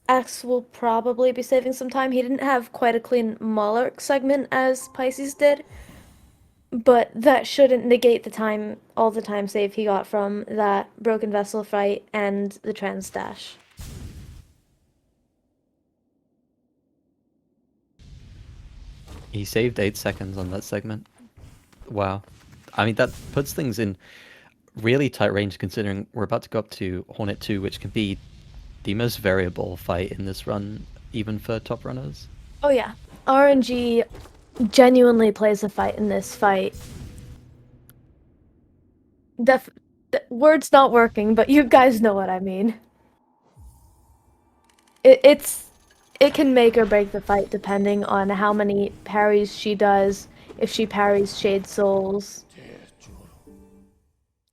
X will probably be saving some time. He didn't have quite a clean Maulerk segment as Pisces did, but that shouldn't negate the time, all the time save he got from that broken vessel fight and the trans dash. He saved 8 seconds on that segment. Wow. I mean, that puts things in really tight range considering we're about to go up to Hornet 2, which can be the most variable fight in this run, even for top runners. Oh yeah, RNG genuinely plays a fight in this fight. Def Word's not working, but you guys know what I mean. It's it can make or break the fight depending on how many parries she does, if she parries Shade Souls,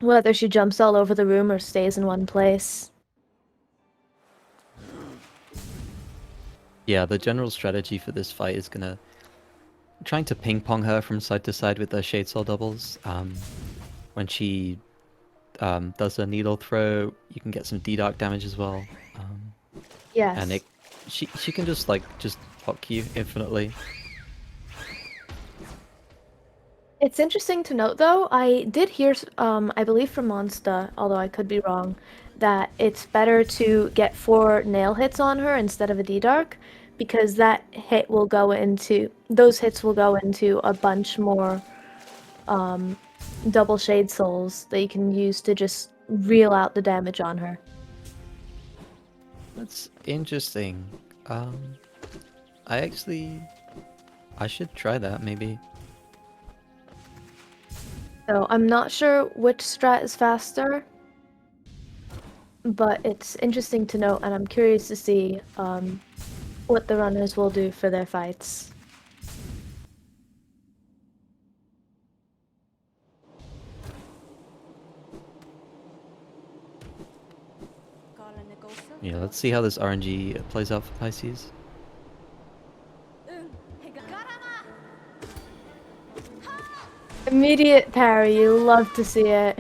whether she jumps all over the room or stays in one place. Yeah, the general strategy for this fight is gonna trying to ping pong her from side to side with the Shade Soul doubles. When she does a needle throw, you can get some D-Dark damage as well. And Yes. she can just fuck you infinitely. It's interesting to note, though, I did hear, I believe from Monsta, although I could be wrong, that it's better to get 4 nail hits on her instead of a D-Dark, because those hits will go into a bunch more, double Shade Souls that you can use to just reel out the damage on her. That's interesting. I actually I should try that, maybe. So I'm not sure which strat is faster, but it's interesting to note, and I'm curious to see what the runners will do for their fights. Yeah, let's see how this RNG plays out for Pisces. Immediate parry, you love to see it.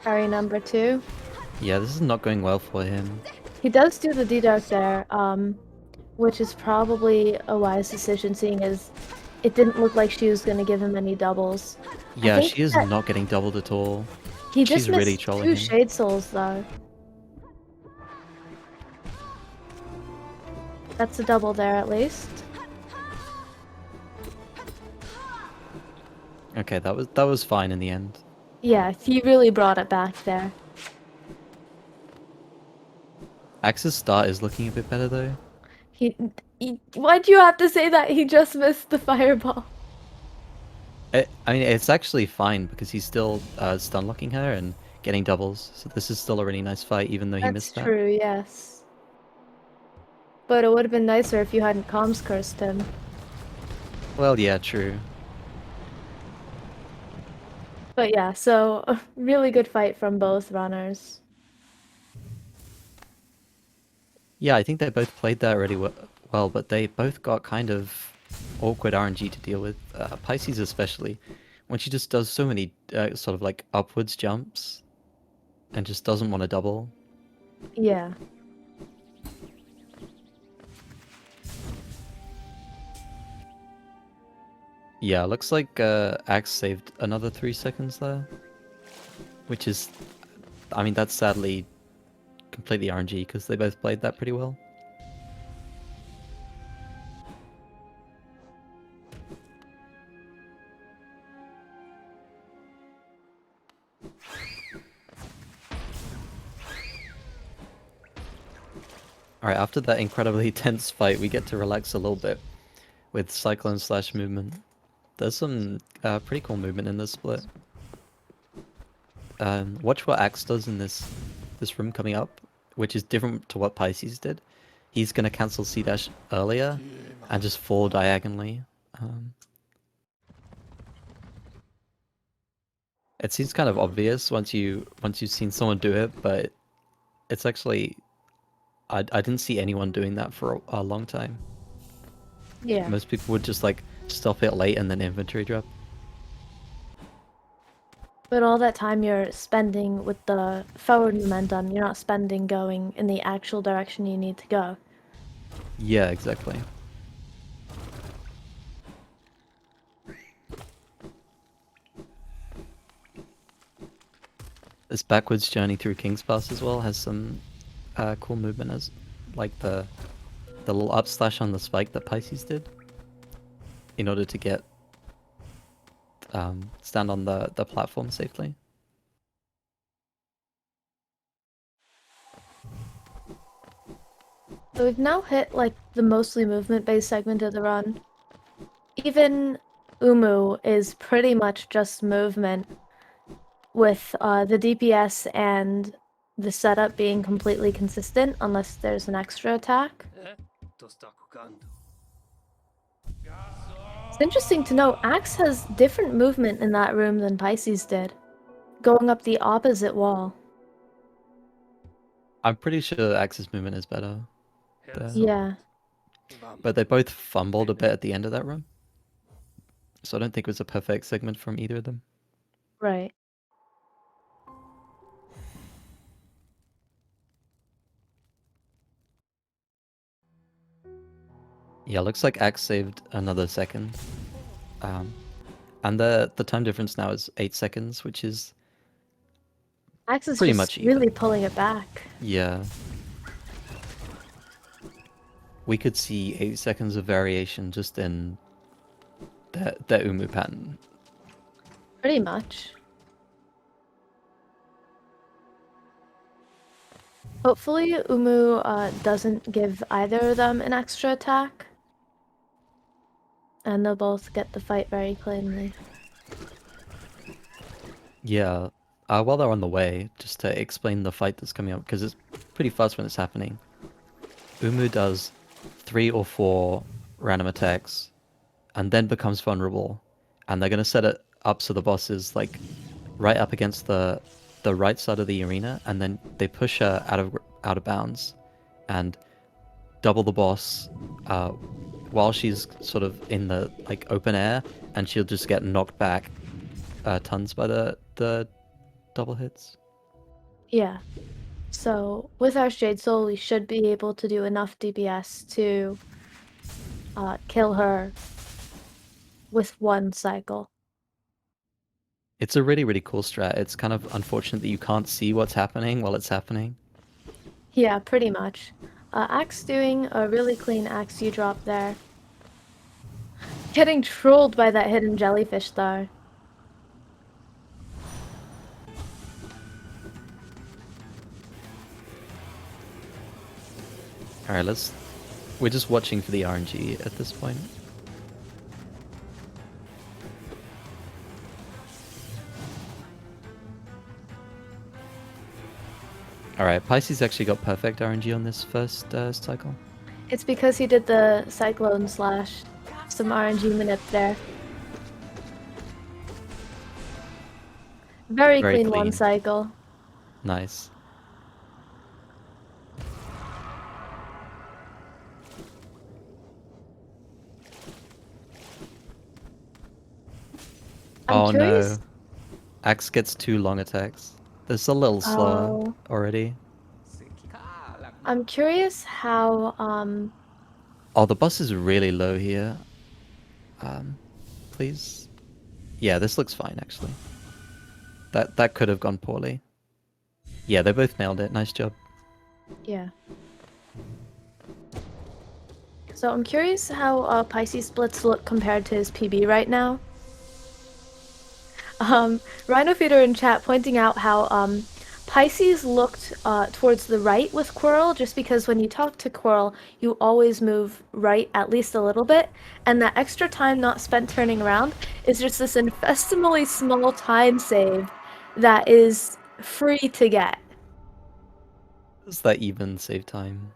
Parry number 2. Yeah, this is not going well for him. He does do the deduct there, which is probably a wise decision, seeing as it didn't look like she was going to give him any doubles. I Yeah, think she is that not getting doubled at all. he just She's really missed trolling 2 him. Shade Souls, though. That's a double there, at least. Okay, that was fine in the end. Yeah, he really brought it back there. Axe's start is looking a bit better though. Why'd you have to say that? He just missed the fireball. I mean, it's actually fine because he's still stun locking her and getting doubles. So this is still a really nice fight, even though he That's missed that. true, yes. But it would have been nicer if you hadn't comms cursed him. Well, yeah, true. But yeah, so a really good fight from both runners. Yeah, I think they both played that really well, but they both got kind of awkward RNG to deal with. Pisces especially, when she just does so many sort of like upwards jumps and just doesn't want to double. Yeah. Yeah, looks like Axe saved another 3 seconds there, which is, I mean, that's sadly completely RNG because they both played that pretty well. Alright, after that incredibly tense fight, we get to relax a little bit with Cyclone slash movement. There's some pretty cool movement in this split. Watch what Axe does in this room coming up, which is different to what Pisces did. He's gonna cancel C dash earlier and just fall diagonally. It seems kind of obvious once you've seen someone do it, but it's actually I didn't see anyone doing that for a long time. Yeah. Most people would just like stop it late and then inventory drop. But all that time you're spending with the forward momentum, you're not spending going in the actual direction you need to go. Yeah, exactly. This backwards journey through King's Pass as well has some cool movement, as like the little up slash on the spike that Pisces did in order to get stand on the platform safely. So we've now hit like the mostly movement-based segment of the run. Even Umu is pretty much just movement, with the DPS and the setup being completely consistent unless there's an extra attack. It's interesting to note Axe has different movement in that room than Pisces did, going up the opposite wall. I'm pretty sure Axe's movement is better there. Yeah. But they both fumbled a bit at the end of that run. So I don't think it was a perfect segment from either of them. Right. Yeah, looks like Axe saved another second. And the time difference now is 8 seconds, which is Axe is pretty just much really even. pulling it back. Yeah. We could see 8 seconds of variation just in the Umu pattern. Pretty much. Hopefully Umu doesn't give either of them an extra attack. And they'll both get the fight very cleanly. Yeah. While they're on the way, just to explain the fight that's coming up, because it's pretty fast when it's happening. Umu does 3 or 4 random attacks, and then becomes vulnerable. And they're gonna set it up so the boss is like right up against the right side of the arena, and then they push her out of bounds, and double the boss while she's sort of in the like open air, and she'll just get knocked back tons by the double hits. Yeah. So with our Shade Soul, we should be able to do enough DPS to kill her with one cycle. It's a really, really cool strat. It's kind of unfortunate that you can't see what's happening while it's happening. Yeah, pretty much. Ax doing a really clean Ax2u drop there. Getting trolled by that hidden jellyfish though. Alright, we're just watching for the RNG at this point. Alright, Pisces actually got perfect RNG on this first cycle. It's because he did the Cyclone Slash. Some RNG manip there. Very clean one cycle. Nice. I'm curious. No. Axe gets 2 long attacks. This is a little slow already. I'm curious how Oh, the boss is really low here. Please. Yeah, this looks fine actually. That could have gone poorly. Yeah, they both nailed it. Nice job. yeah. So I'm curious how Pisces splits look compared to his PB right now. Rhino Feeder in chat pointing out how Pisces looked towards the right with Quirrell, just because when you talk to Quirrell, you always move right at least a little bit, and that extra time not spent turning around is just this infinitesimally small time save that is free to get. Does that even save time?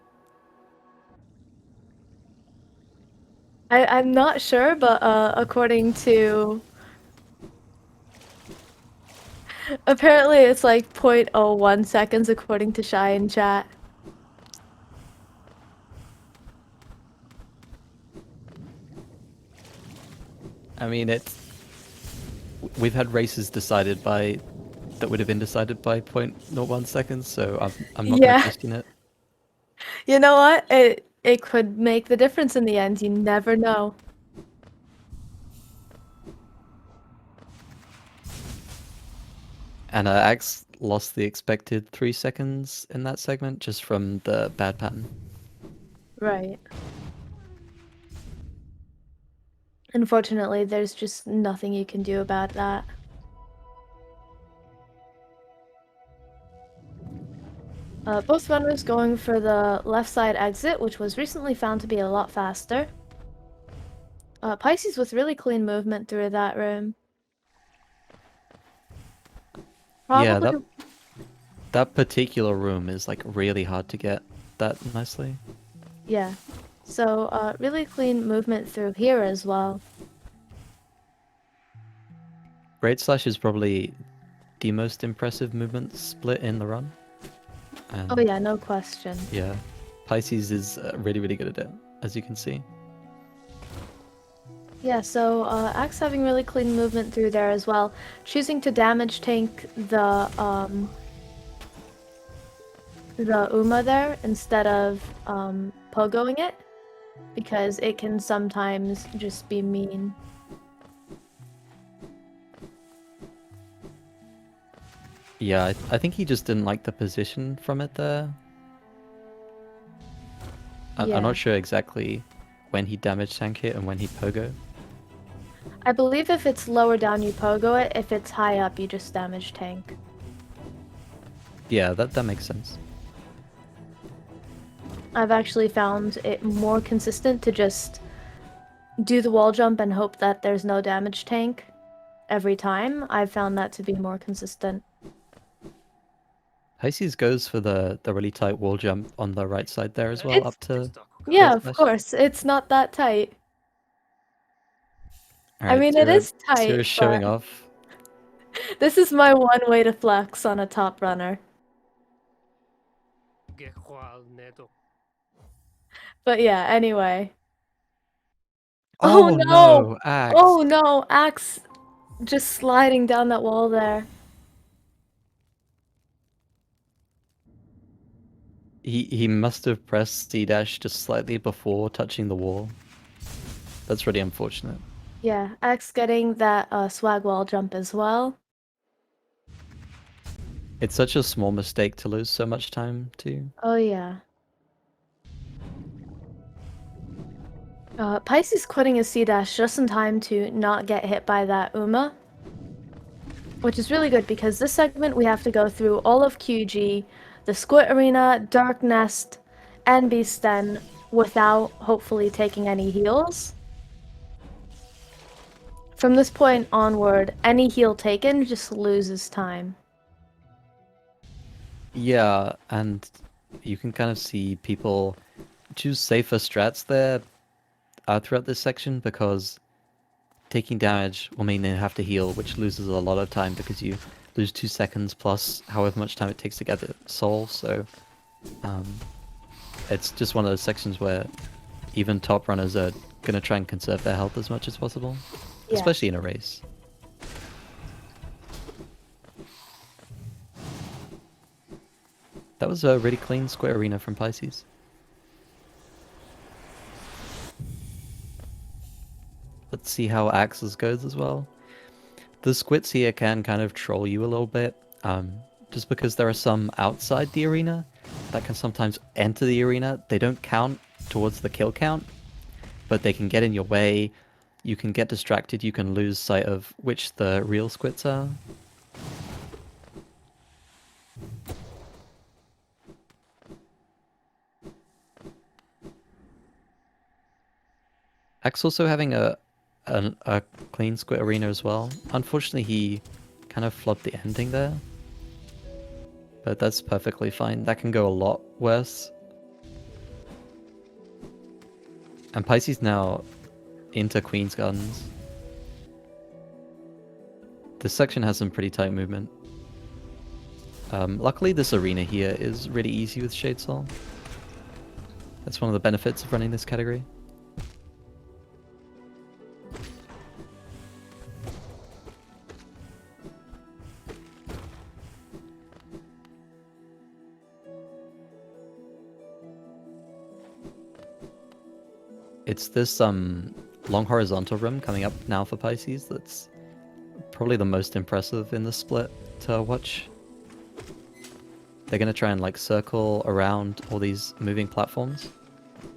I'm not sure, but according to... Apparently it's like 0.01 seconds according to Shy in chat. I mean, we've had races decided by that would have been decided by 0.01 seconds, so I'm not gonna question it. You know what? It could make the difference in the end. You never know. And Axe lost the expected 3 seconds in that segment just from the bad pattern. Right. Unfortunately, there's just nothing you can do about that. Both runners going for the left side exit, which was recently found to be a lot faster. Pisces with really clean movement through that room. Yeah, Probably. that particular room is like really hard to get that nicely. Yeah. So, really clean movement through here as well. Raid Slash is probably the most impressive movement split in the run. And Oh yeah, no question. yeah, Pisces is really, really good at it, as you can see. Yeah, so Axe having really clean movement through there as well. Choosing to damage tank the Uma there instead of pogoing it, because it can sometimes just be mean. Yeah, I think he just didn't like the position from it there. Yeah. I'm not sure exactly when he damage tank it and when he pogo. I believe if it's lower down you pogo it, if it's high up you just damage tank. Yeah, that makes sense. I've actually found it more consistent to just do the wall jump and hope that there's no damage tank every time. I've found that to be more consistent. Pisces goes for the really tight wall jump on the right side there as well, It's up to yeah, Forward of Slash. course. It's not that tight. I Alright, mean, it Zero, is tight, Zero's but showing off. this is my one way to flex on a top runner. But yeah, anyway. Oh Oh no! no, Ax! Oh no, Axe just sliding down that wall there. He must have pressed C dash just slightly before touching the wall. That's really unfortunate. Yeah, Axe getting that swag wall jump as well. It's such a small mistake to lose so much time too. Oh yeah. Pisces quitting his C dash just in time to not get hit by that Uma. Which is really good because this segment we have to go through all of QG, the Squid Arena, Dark Nest, and Beast Den without hopefully taking any heals. From this point onward, any heal taken just loses time. Yeah, and you can kind of see people choose safer strats there throughout this section because taking damage will mean they have to heal, which loses a lot of time because you lose 2 seconds plus however much time it takes to get the soul, so um, it's just one of those sections where even top runners are going to try and conserve their health as much as possible, Yeah. especially in a race. That was a really clean square arena from Pisces. Let's see how Axes goes as well. The squits here can kind of troll you a little bit, just because there are some outside the arena that can sometimes enter the arena. They don't count towards the kill count, but they can get in your way. You can get distracted, you can lose sight of which the real squits are. Axe also having a clean squid arena as well. Unfortunately, he kind of flopped the ending there. But that's perfectly fine. That can go a lot worse. And Pisces now into Queen's Gardens. This section has some pretty tight movement. Luckily, this arena here is really easy with Shade Soul. That's one of the benefits of running this category. It's this long horizontal room coming up now for Pisces that's probably the most impressive in the split to watch. They're going to try and like circle around all these moving platforms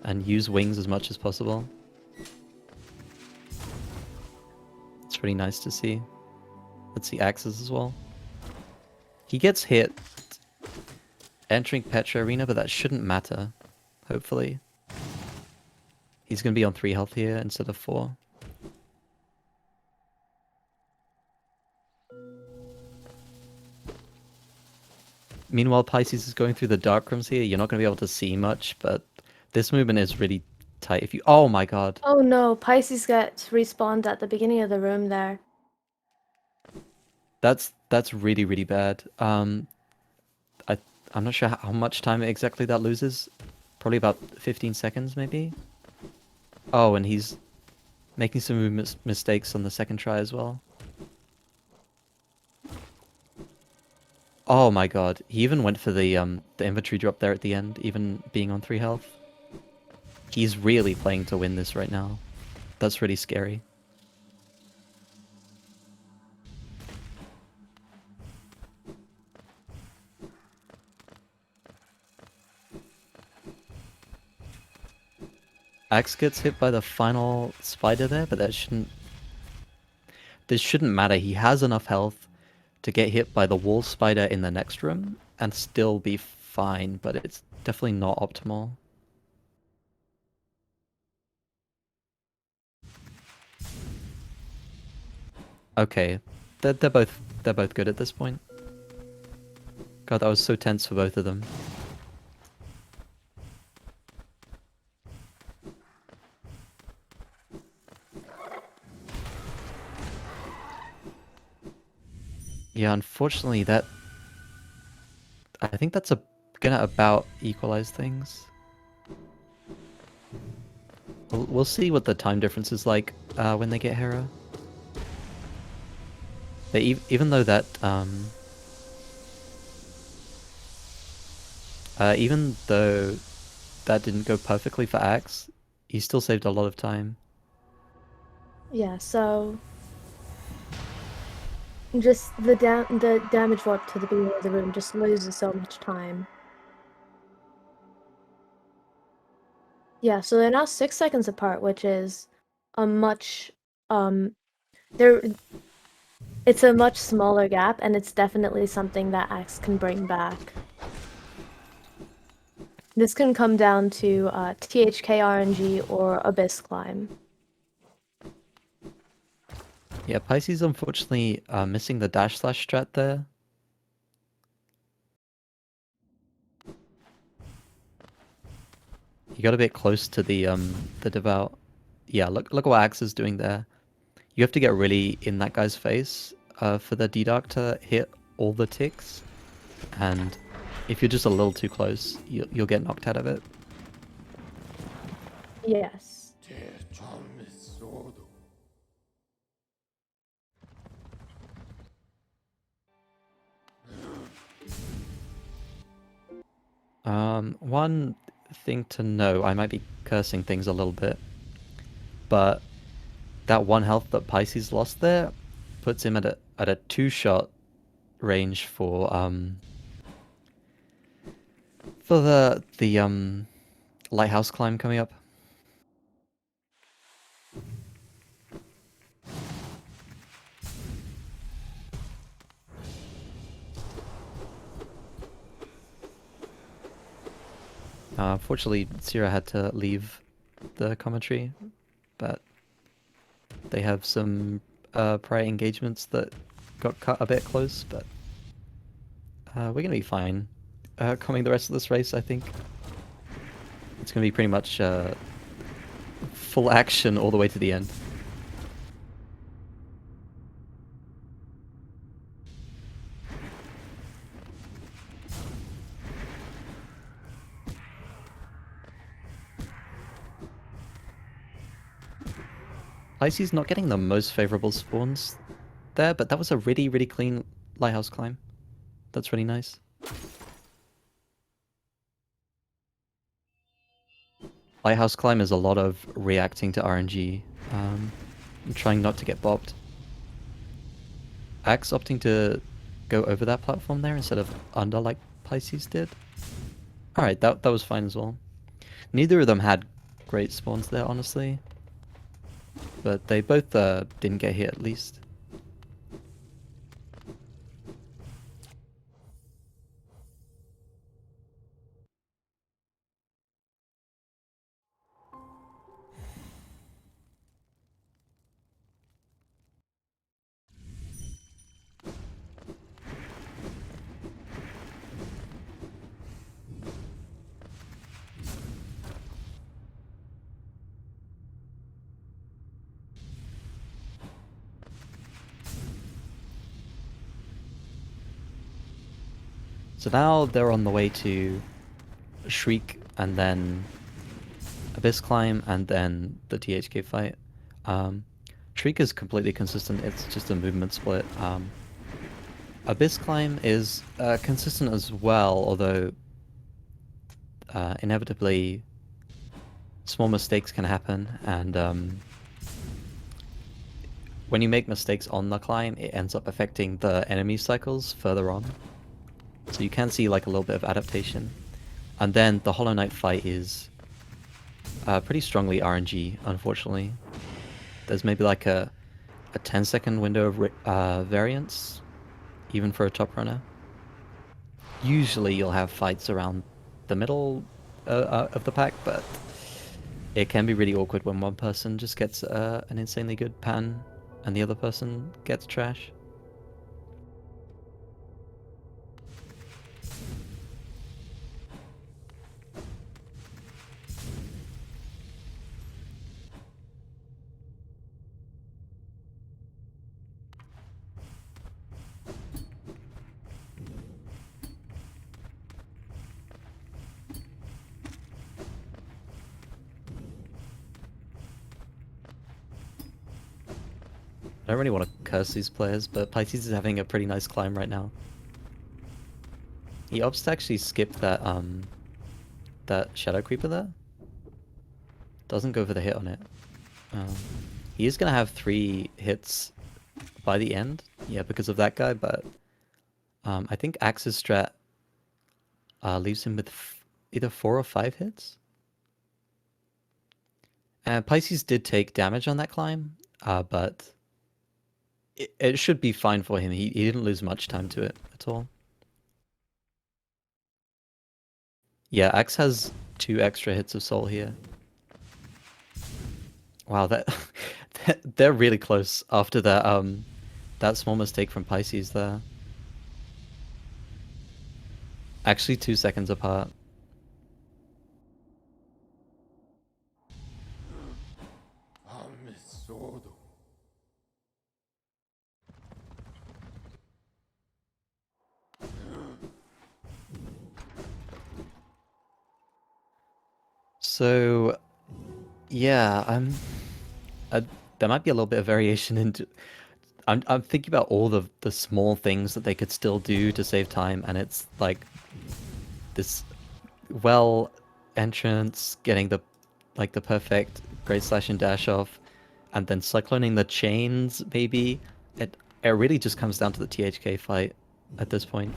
and use wings as much as possible. It's pretty nice to see. Let's see Axes as well. He gets hit entering Petra Arena, but that shouldn't matter, hopefully. He's going to be on 3 health here instead of 4. Meanwhile, Pisces is going through the dark rooms here. You're not going to be able to see much, but this movement is really tight. If you, oh my god. Oh no, Pisces gets respawned at the beginning of the room there. That's really, really bad. I'm not sure how much time exactly that loses. Probably about 15 seconds, maybe? Oh, and he's making some mistakes on the second try as well. Oh my god. He even went for the inventory drop there at the end, even being on 3 health. He's really playing to win this right now. That's really scary. Axe gets hit by the final spider there, but that shouldn't... This shouldn't matter. He has enough health to get hit by the wall spider in the next room and still be fine, but it's definitely not optimal. Okay, they're both good at this point. God, that was so tense for both of them. Yeah, unfortunately, I think that's gonna about equalize things. We'll see what the time difference is like when they get Hera. Even though that even though that didn't go perfectly for Ax, he still saved a lot of time. Yeah, so just the damage warp to the beginning of the room just loses so much time. Yeah, so they're now 6 seconds apart, which is a much they're it's a much smaller gap, and it's definitely something that Axe can bring back. This can come down to THK RNG or Abyss Climb. Yeah, Pisces unfortunately missing the dash slash strat there. He got a bit close to the devout. Yeah, look what Axe is doing there. You have to get really in that guy's face for the D-Dark to hit all the ticks, and if you're just a little too close, you'll get knocked out of it. Yes. One thing to know, I might be cursing things a little bit, but that one health that Pisces lost there puts him at a two-shot range for the lighthouse climb coming up. Fortunately, Sierra had to leave the commentary, but they have some prior engagements that got cut a bit close, but we're gonna be fine. Coming the rest of this race, I think it's gonna be pretty much full action all the way to the end. Pisces not getting the most favorable spawns there, but that was a really, really clean lighthouse climb. That's really nice. Lighthouse climb is a lot of reacting to RNG, and trying not to get bopped. Axe opting to go over that platform there instead of under like Pisces did. Alright, that was fine as well. Neither of them had great spawns there, honestly. But they both didn't get hit at least. So now they're on the way to Shriek and then Abyss Climb and then the THK fight. Shriek is completely consistent, it's just a movement split. Abyss Climb is consistent as well, although inevitably small mistakes can happen, and when you make mistakes on the climb, it ends up affecting the enemy cycles further on. So you can see like a little bit of adaptation. And then the Hollow Knight fight is pretty strongly RNG, unfortunately. There's maybe like a 10-second window of variance, even for a top runner. Usually you'll have fights around the middle of the pack, but it can be really awkward when one person just gets an insanely good pan and the other person gets trash. I don't really want to curse these players, but Pisces is having a pretty nice climb right now. He opts to actually skip that Shadow Creeper there. Doesn't go for the hit on it. He is going to have 3 hits by the end, yeah, because of that guy, but I think Ax's strat leaves him with either 4 or 5 hits. Pisces did take damage on that climb, but it should be fine for him. He didn't lose much time to it at all. Yeah, Ax has 2 extra hits of soul here. Wow, they're really close after that small mistake from Pisces there. Actually 2 seconds apart. So, yeah, there might be a little bit of variation into. I'm thinking about all the small things that they could still do to save time, and it's like this well entrance, getting the perfect great slash and dash off, and then cycloning the chains. Maybe it really just comes down to the THK fight at this point.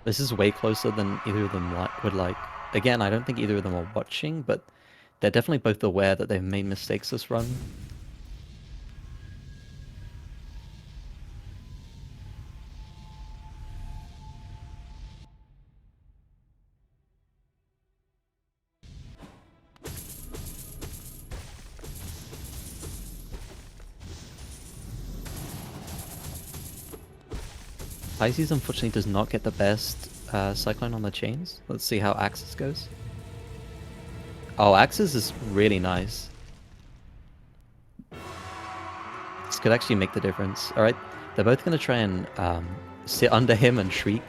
This is way closer than either of them would like. Again, I don't think either of them are watching, but they're definitely both aware that they've made mistakes this run. Pisces unfortunately does not get the best Cyclone on the chains. Let's see how Axis goes. Oh, Axis is really nice. This could actually make the difference. Alright, they're both going to try and sit under him and shriek,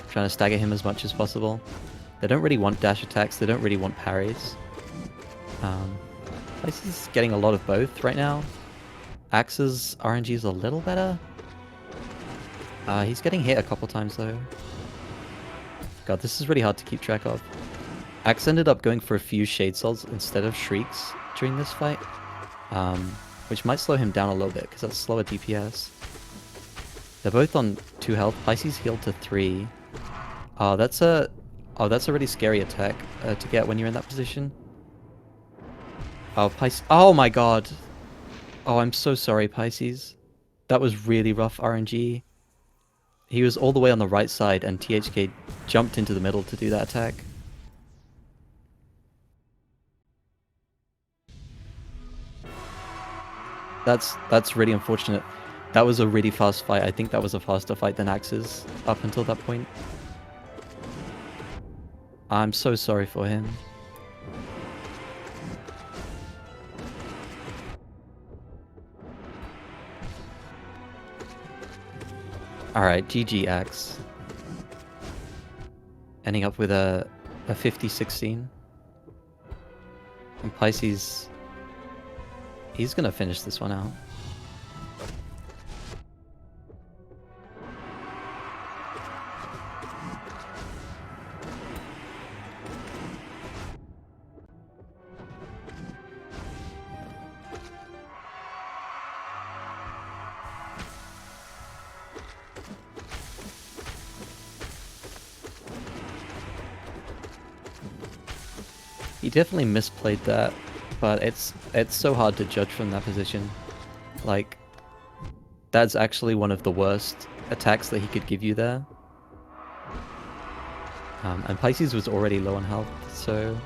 trying to stagger him as much as possible. They don't really want dash attacks, they don't really want parries. Pisces is getting a lot of both right now. Axe's RNG is a little better. He's getting hit a couple times though. God, this is really hard to keep track of. Axe ended up going for a few Shade Souls instead of Shrieks during this fight, which might slow him down a little bit because that's slower DPS. They're both on 2 health. Pisces healed to 3. That's a really scary attack to get when you're in that position. Oh, Pisces. Oh my god. Oh, I'm so sorry, Pisces. That was really rough RNG. He was all the way on the right side, and THK jumped into the middle to do that attack. That's really unfortunate. That was a really fast fight. I think that was a faster fight than Axe's up until that point. I'm so sorry for him. Alright, GG Axe. Ending up with a 50-16. And Pisces, he's gonna finish this one out. He definitely misplayed that, but it's so hard to judge from that position. Like, that's actually one of the worst attacks that he could give you there. And Pisces was already low on health, so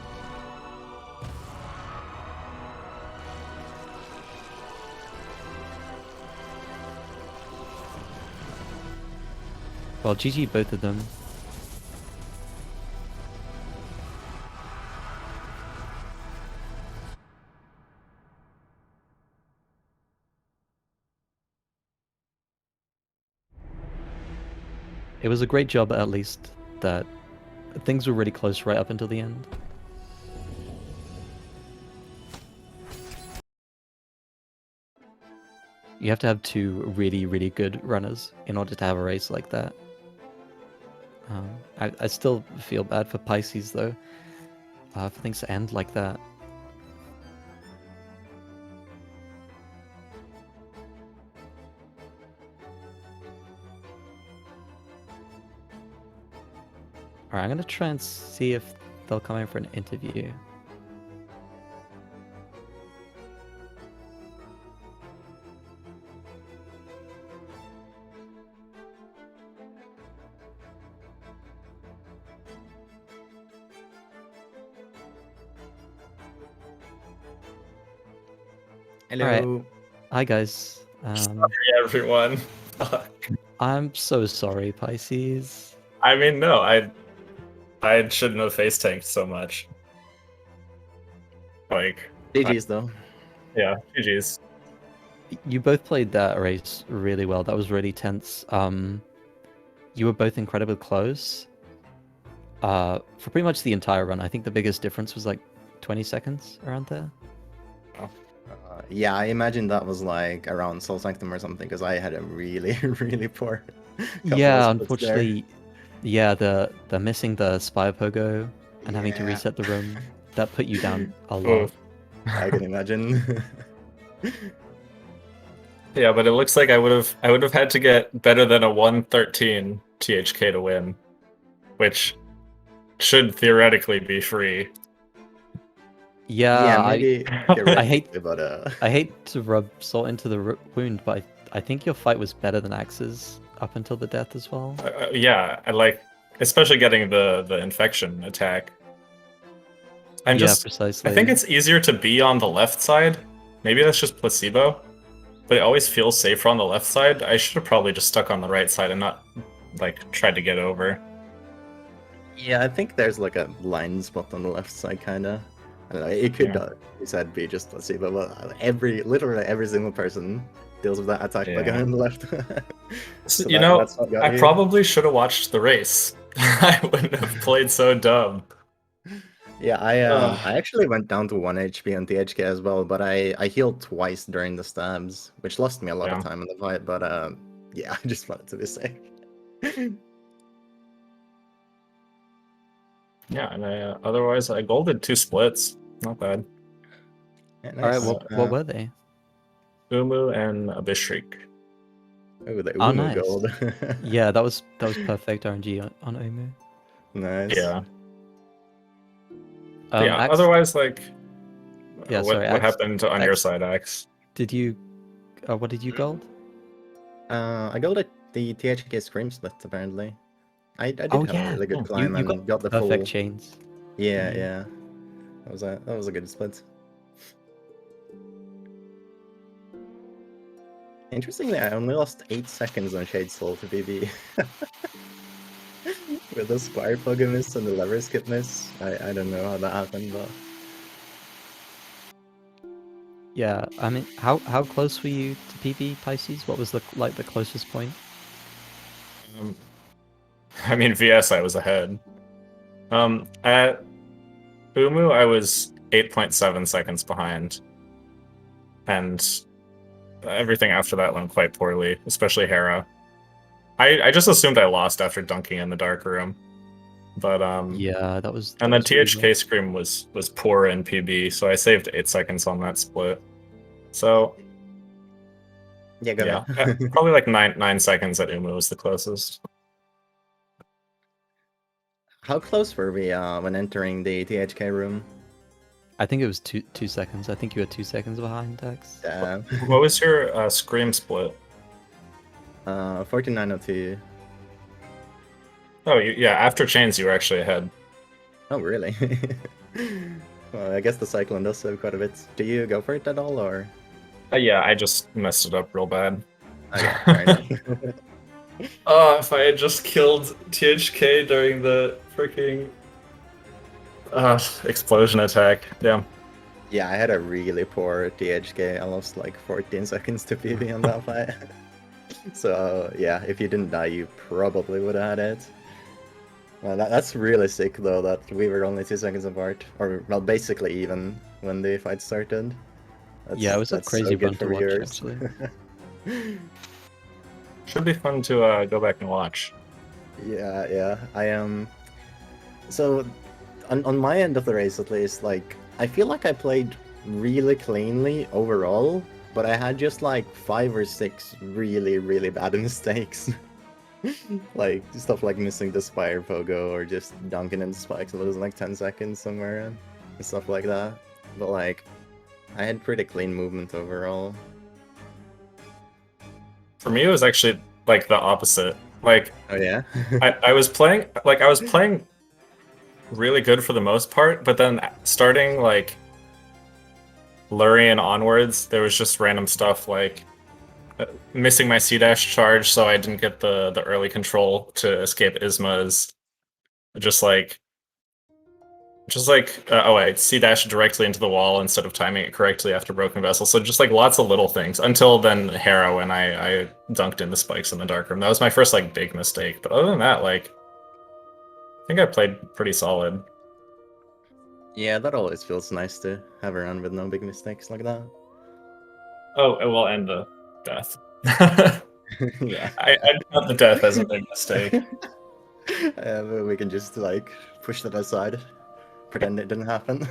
Well, GG both of them. It was a great job, at least, that things were really close right up until the end. You have to have two really, really good runners in order to have a race like that. I still feel bad for Pisces, though, for things to end like that. Alright, I'm gonna try and see if they'll come in for an interview. Hello. Alright. Hi, guys. Sorry, everyone. I'm so sorry, Pisces. I mean, no, I shouldn't have face tanked so much. Like, GG's though. yeah, GG's. You both played that race really well. That was really tense. You were both incredibly close. For pretty much the entire run. I think the biggest difference was like 20 seconds around there. Yeah, I imagine that was like around Soul Sanctum or something, because I had a really, really poor. Yeah, unfortunately, yeah, the missing the spy pogo and having to reset the room, that put you down a lot. I can imagine. Yeah, but it looks like I would have had to get better than a 113 THK to win, which should theoretically be free. Yeah, maybe I hate but I hate to rub salt into the wound, but I think your fight was better than Ax's up until the death as well. Yeah, I like, especially getting the infection attack. Precisely. I think it's easier to be on the left side. Maybe that's just placebo, but it always feels safer on the left side. I should have probably just stuck on the right side and not like tried to get over. Yeah, I think there's like a blind spot on the left side, kind of. I don't know, it could, you said, be just placebo, but literally every single person deals with that attack by going on the left. So you know, I probably should have watched the race. I wouldn't have played so dumb. Yeah, I actually went down to 1 HP on THK as well, but I healed twice during the stabs, which lost me a lot of time in the fight, but yeah, I just wanted to be safe. Yeah, and otherwise I golded 2 splits. Not bad. Yeah, nice. Alright, what were they? Umu and Abishrik. Oh, the Umu nice. gold. Yeah, that was perfect RNG on Umu. Nice. Yeah. Yeah, Ax, otherwise, like, yeah, what Ax, happened on your side, Ax? Did you, what did you gold? I golded the THK Scream split, apparently. I did have a really good climb you and got the perfect full... chains. Yeah. That was a good split. Interestingly, I only lost 8 seconds on Shade Soul to BB. With the Squire Pogo miss and the lever skip miss. I don't know how that happened, but... Yeah, I mean, how close were you to PB, Pisces? What was the closest point? I mean, VS, I was ahead. At Umu, I was 8.7 seconds behind. And everything after that went quite poorly, especially Hera. I just assumed I lost after dunking in the dark room. But yeah, that was. And then THK Scream was poor in PB, so I saved 8 seconds on that split. So yeah, probably like 9 seconds at Umu was the closest. How close were we when entering the THK room? I think it was 2 seconds. I think you were 2 seconds behind, Ax. What was your Scream split? 4902. Oh, yeah, after chains you were actually ahead. Oh, really? Well, I guess the Cyclone does save quite a bit. Do you go for it at all, or...? Yeah, I just messed it up real bad. Okay, fair enough. Oh, if I had just killed THK during the freaking explosion attack. Damn. Yeah, I had a really poor THK. I lost like 14 seconds to PB on that fight. So yeah, if you didn't die, you probably would have had it. Well, that's really sick though, that we were only 2 seconds apart, or well, basically even when the fight started. Yeah, it was a that's crazy so good run to for watch, viewers. actually. Should be fun to go back and watch. Yeah. I am. So, on my end of the race at least, like I feel like I played really cleanly overall, but I had just like 5 or 6 really bad mistakes. Like stuff like missing the spire pogo or just dunking in spikes and losing like 10 seconds somewhere and stuff like that. But like, I had pretty clean movement overall. For me, it was actually like the opposite. Like, Oh yeah? I was playing really good for the most part, but then starting like Lurian onwards, there was just random stuff like missing my C-dash charge, so I didn't get the early control to escape Isma's. Just like oh wait, C-dash directly into the wall instead of timing it correctly after Broken Vessel. So just like lots of little things until then Harrow when I dunked in the spikes in the dark room. That was my first like big mistake. But other than that, like I think I played pretty solid. Yeah, that always feels nice to have a run with no big mistakes like that. Oh, well, and the death. Yeah. I count the death as a big mistake. We can just like push that aside, pretend it didn't happen.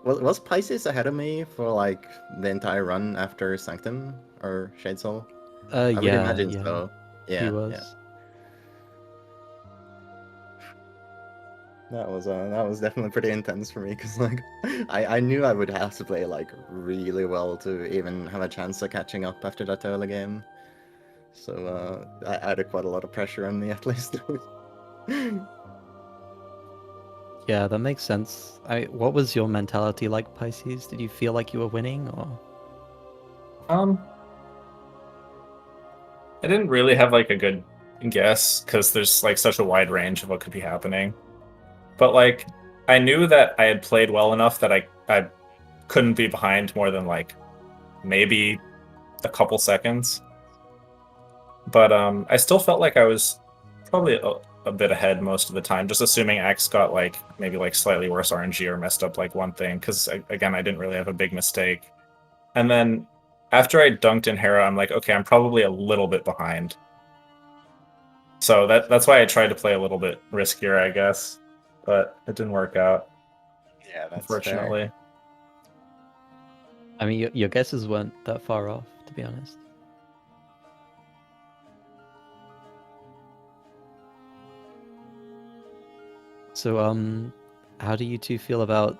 Was Pisces ahead of me for like the entire run after Sanctum or Shade Soul? I would imagine so. Yeah, He was. yeah. That was definitely pretty intense for me because like I knew I would have to play like really well to even have a chance of catching up after that early game. So I had quite a lot of pressure on me at least. Yeah, that makes sense. What was your mentality like, Pisces? Did you feel like you were winning, or? I didn't really have like a good guess because there's like such a wide range of what could be happening. But like I knew that I had played well enough that I couldn't be behind more than like maybe a couple seconds. But I still felt like I was probably a bit ahead most of the time, just assuming Ax got like maybe like slightly worse RNG or messed up like one thing, because again I didn't really have a big mistake. And then after I dunked in Hera, I'm like, okay, I'm probably a little bit behind. So that's why I tried to play a little bit riskier, I guess. But it didn't work out. Yeah, that's unfortunately. fair. I mean, your guesses weren't that far off, to be honest. So, how do you two feel about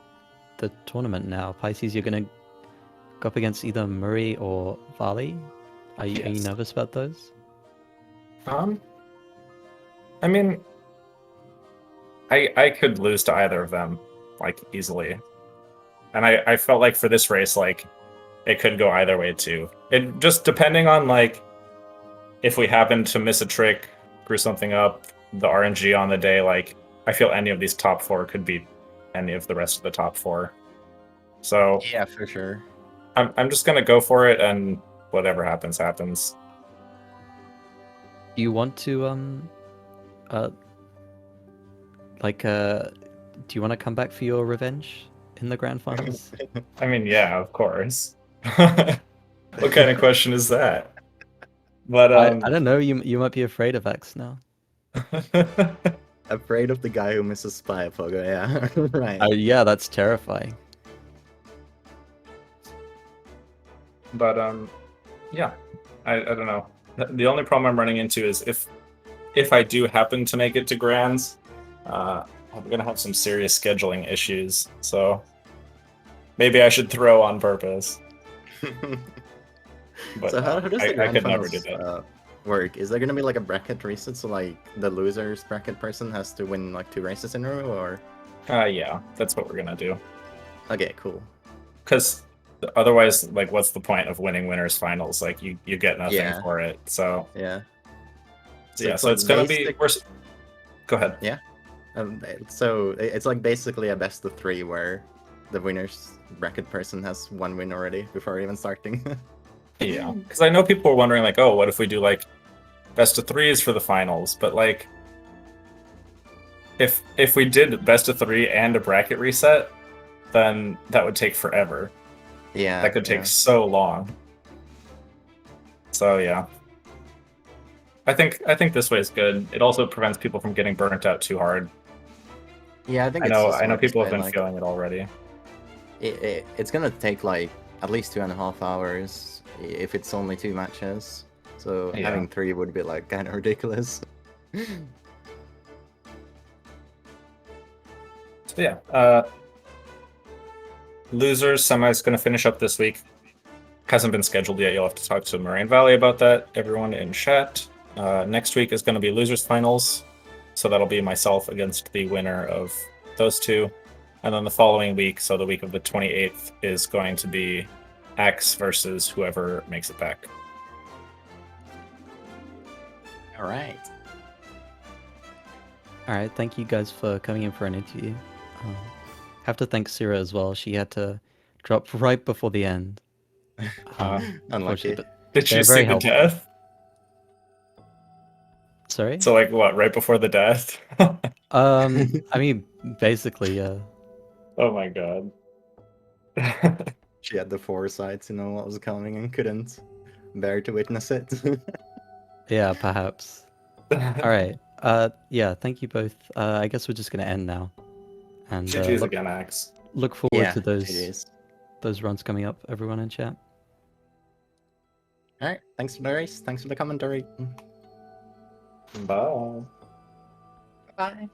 the tournament now? Pisces, you're gonna go up against either Murray or Vali. Are you nervous about those? I mean, I could lose to either of them, like, easily. And I felt like for this race, like, it could go either way, too. It just depending on, like, if we happen to miss a trick, screw something up, the RNG on the day, like, I feel any of these top 4 could beat any of the rest of the top 4. So Yeah, for sure. I'm just gonna go for it, and whatever happens, happens. Do you want to do you want to come back for your revenge in the grand finals? I mean, yeah, of course. What kind of question is that? But I don't know. You might be afraid of X now. Afraid of the guy who misses spy pogo. Yeah, right. Yeah, that's terrifying. But yeah, I don't know. The only problem I'm running into is if I do happen to make it to Grands, I'm gonna have some serious scheduling issues. So maybe I should throw on purpose. But So how does the I grand could never finals do that. work? Is there gonna be like a bracket reset, so like the losers bracket person has to win like 2 races in a row, or? Yeah, that's what we're gonna do. Okay, cool. Because Otherwise, like, what's the point of winning winners finals? Like, you get nothing Yeah. for it. So Yeah. yeah, it's so like it's gonna be. basic- Go ahead. Yeah. So it's like basically a best of 3 where the winner's bracket person has 1 win already before even starting. Yeah, because I know people are wondering, like, oh, what if we do like best of 3s for the finals? But like, if we did best of 3 and a bracket reset, then that would take forever. Yeah. That could take so long. So yeah, I think this way is good. It also prevents people from getting burnt out too hard. Yeah, I think I it's know just I know smart people have to been like, feeling it already. it's gonna take like at least 2.5 hours if it's only 2 matches. So Yeah. having 3 would be like kind of ridiculous. So yeah, losers semi's going to finish up this week. Hasn't been scheduled yet. You'll have to talk to Moraine Valley about that. Everyone in chat. Next week is going to be losers finals, so that'll be myself against the winner of those two, and then the following week, so the week of the 28th, is going to be Ax versus whoever makes it back. All right. All right, thank you guys for coming in for an interview. Have to thank Syrah as well. She had to drop right before the end. Unlucky. Unfortunately, but Did they're you see very the helpful. death? Sorry. So like what? Right before the death? I mean, basically, yeah. Oh my god. She had the foresight to know what was coming and couldn't bear to witness it. Yeah, perhaps. All right. Yeah, thank you both. I guess we're just gonna end now, and GG's again, Ax. look forward Yeah, to GGs. those runs coming up. Everyone in chat. All right. Thanks for the race. Thanks for the commentary. Bye. Bye.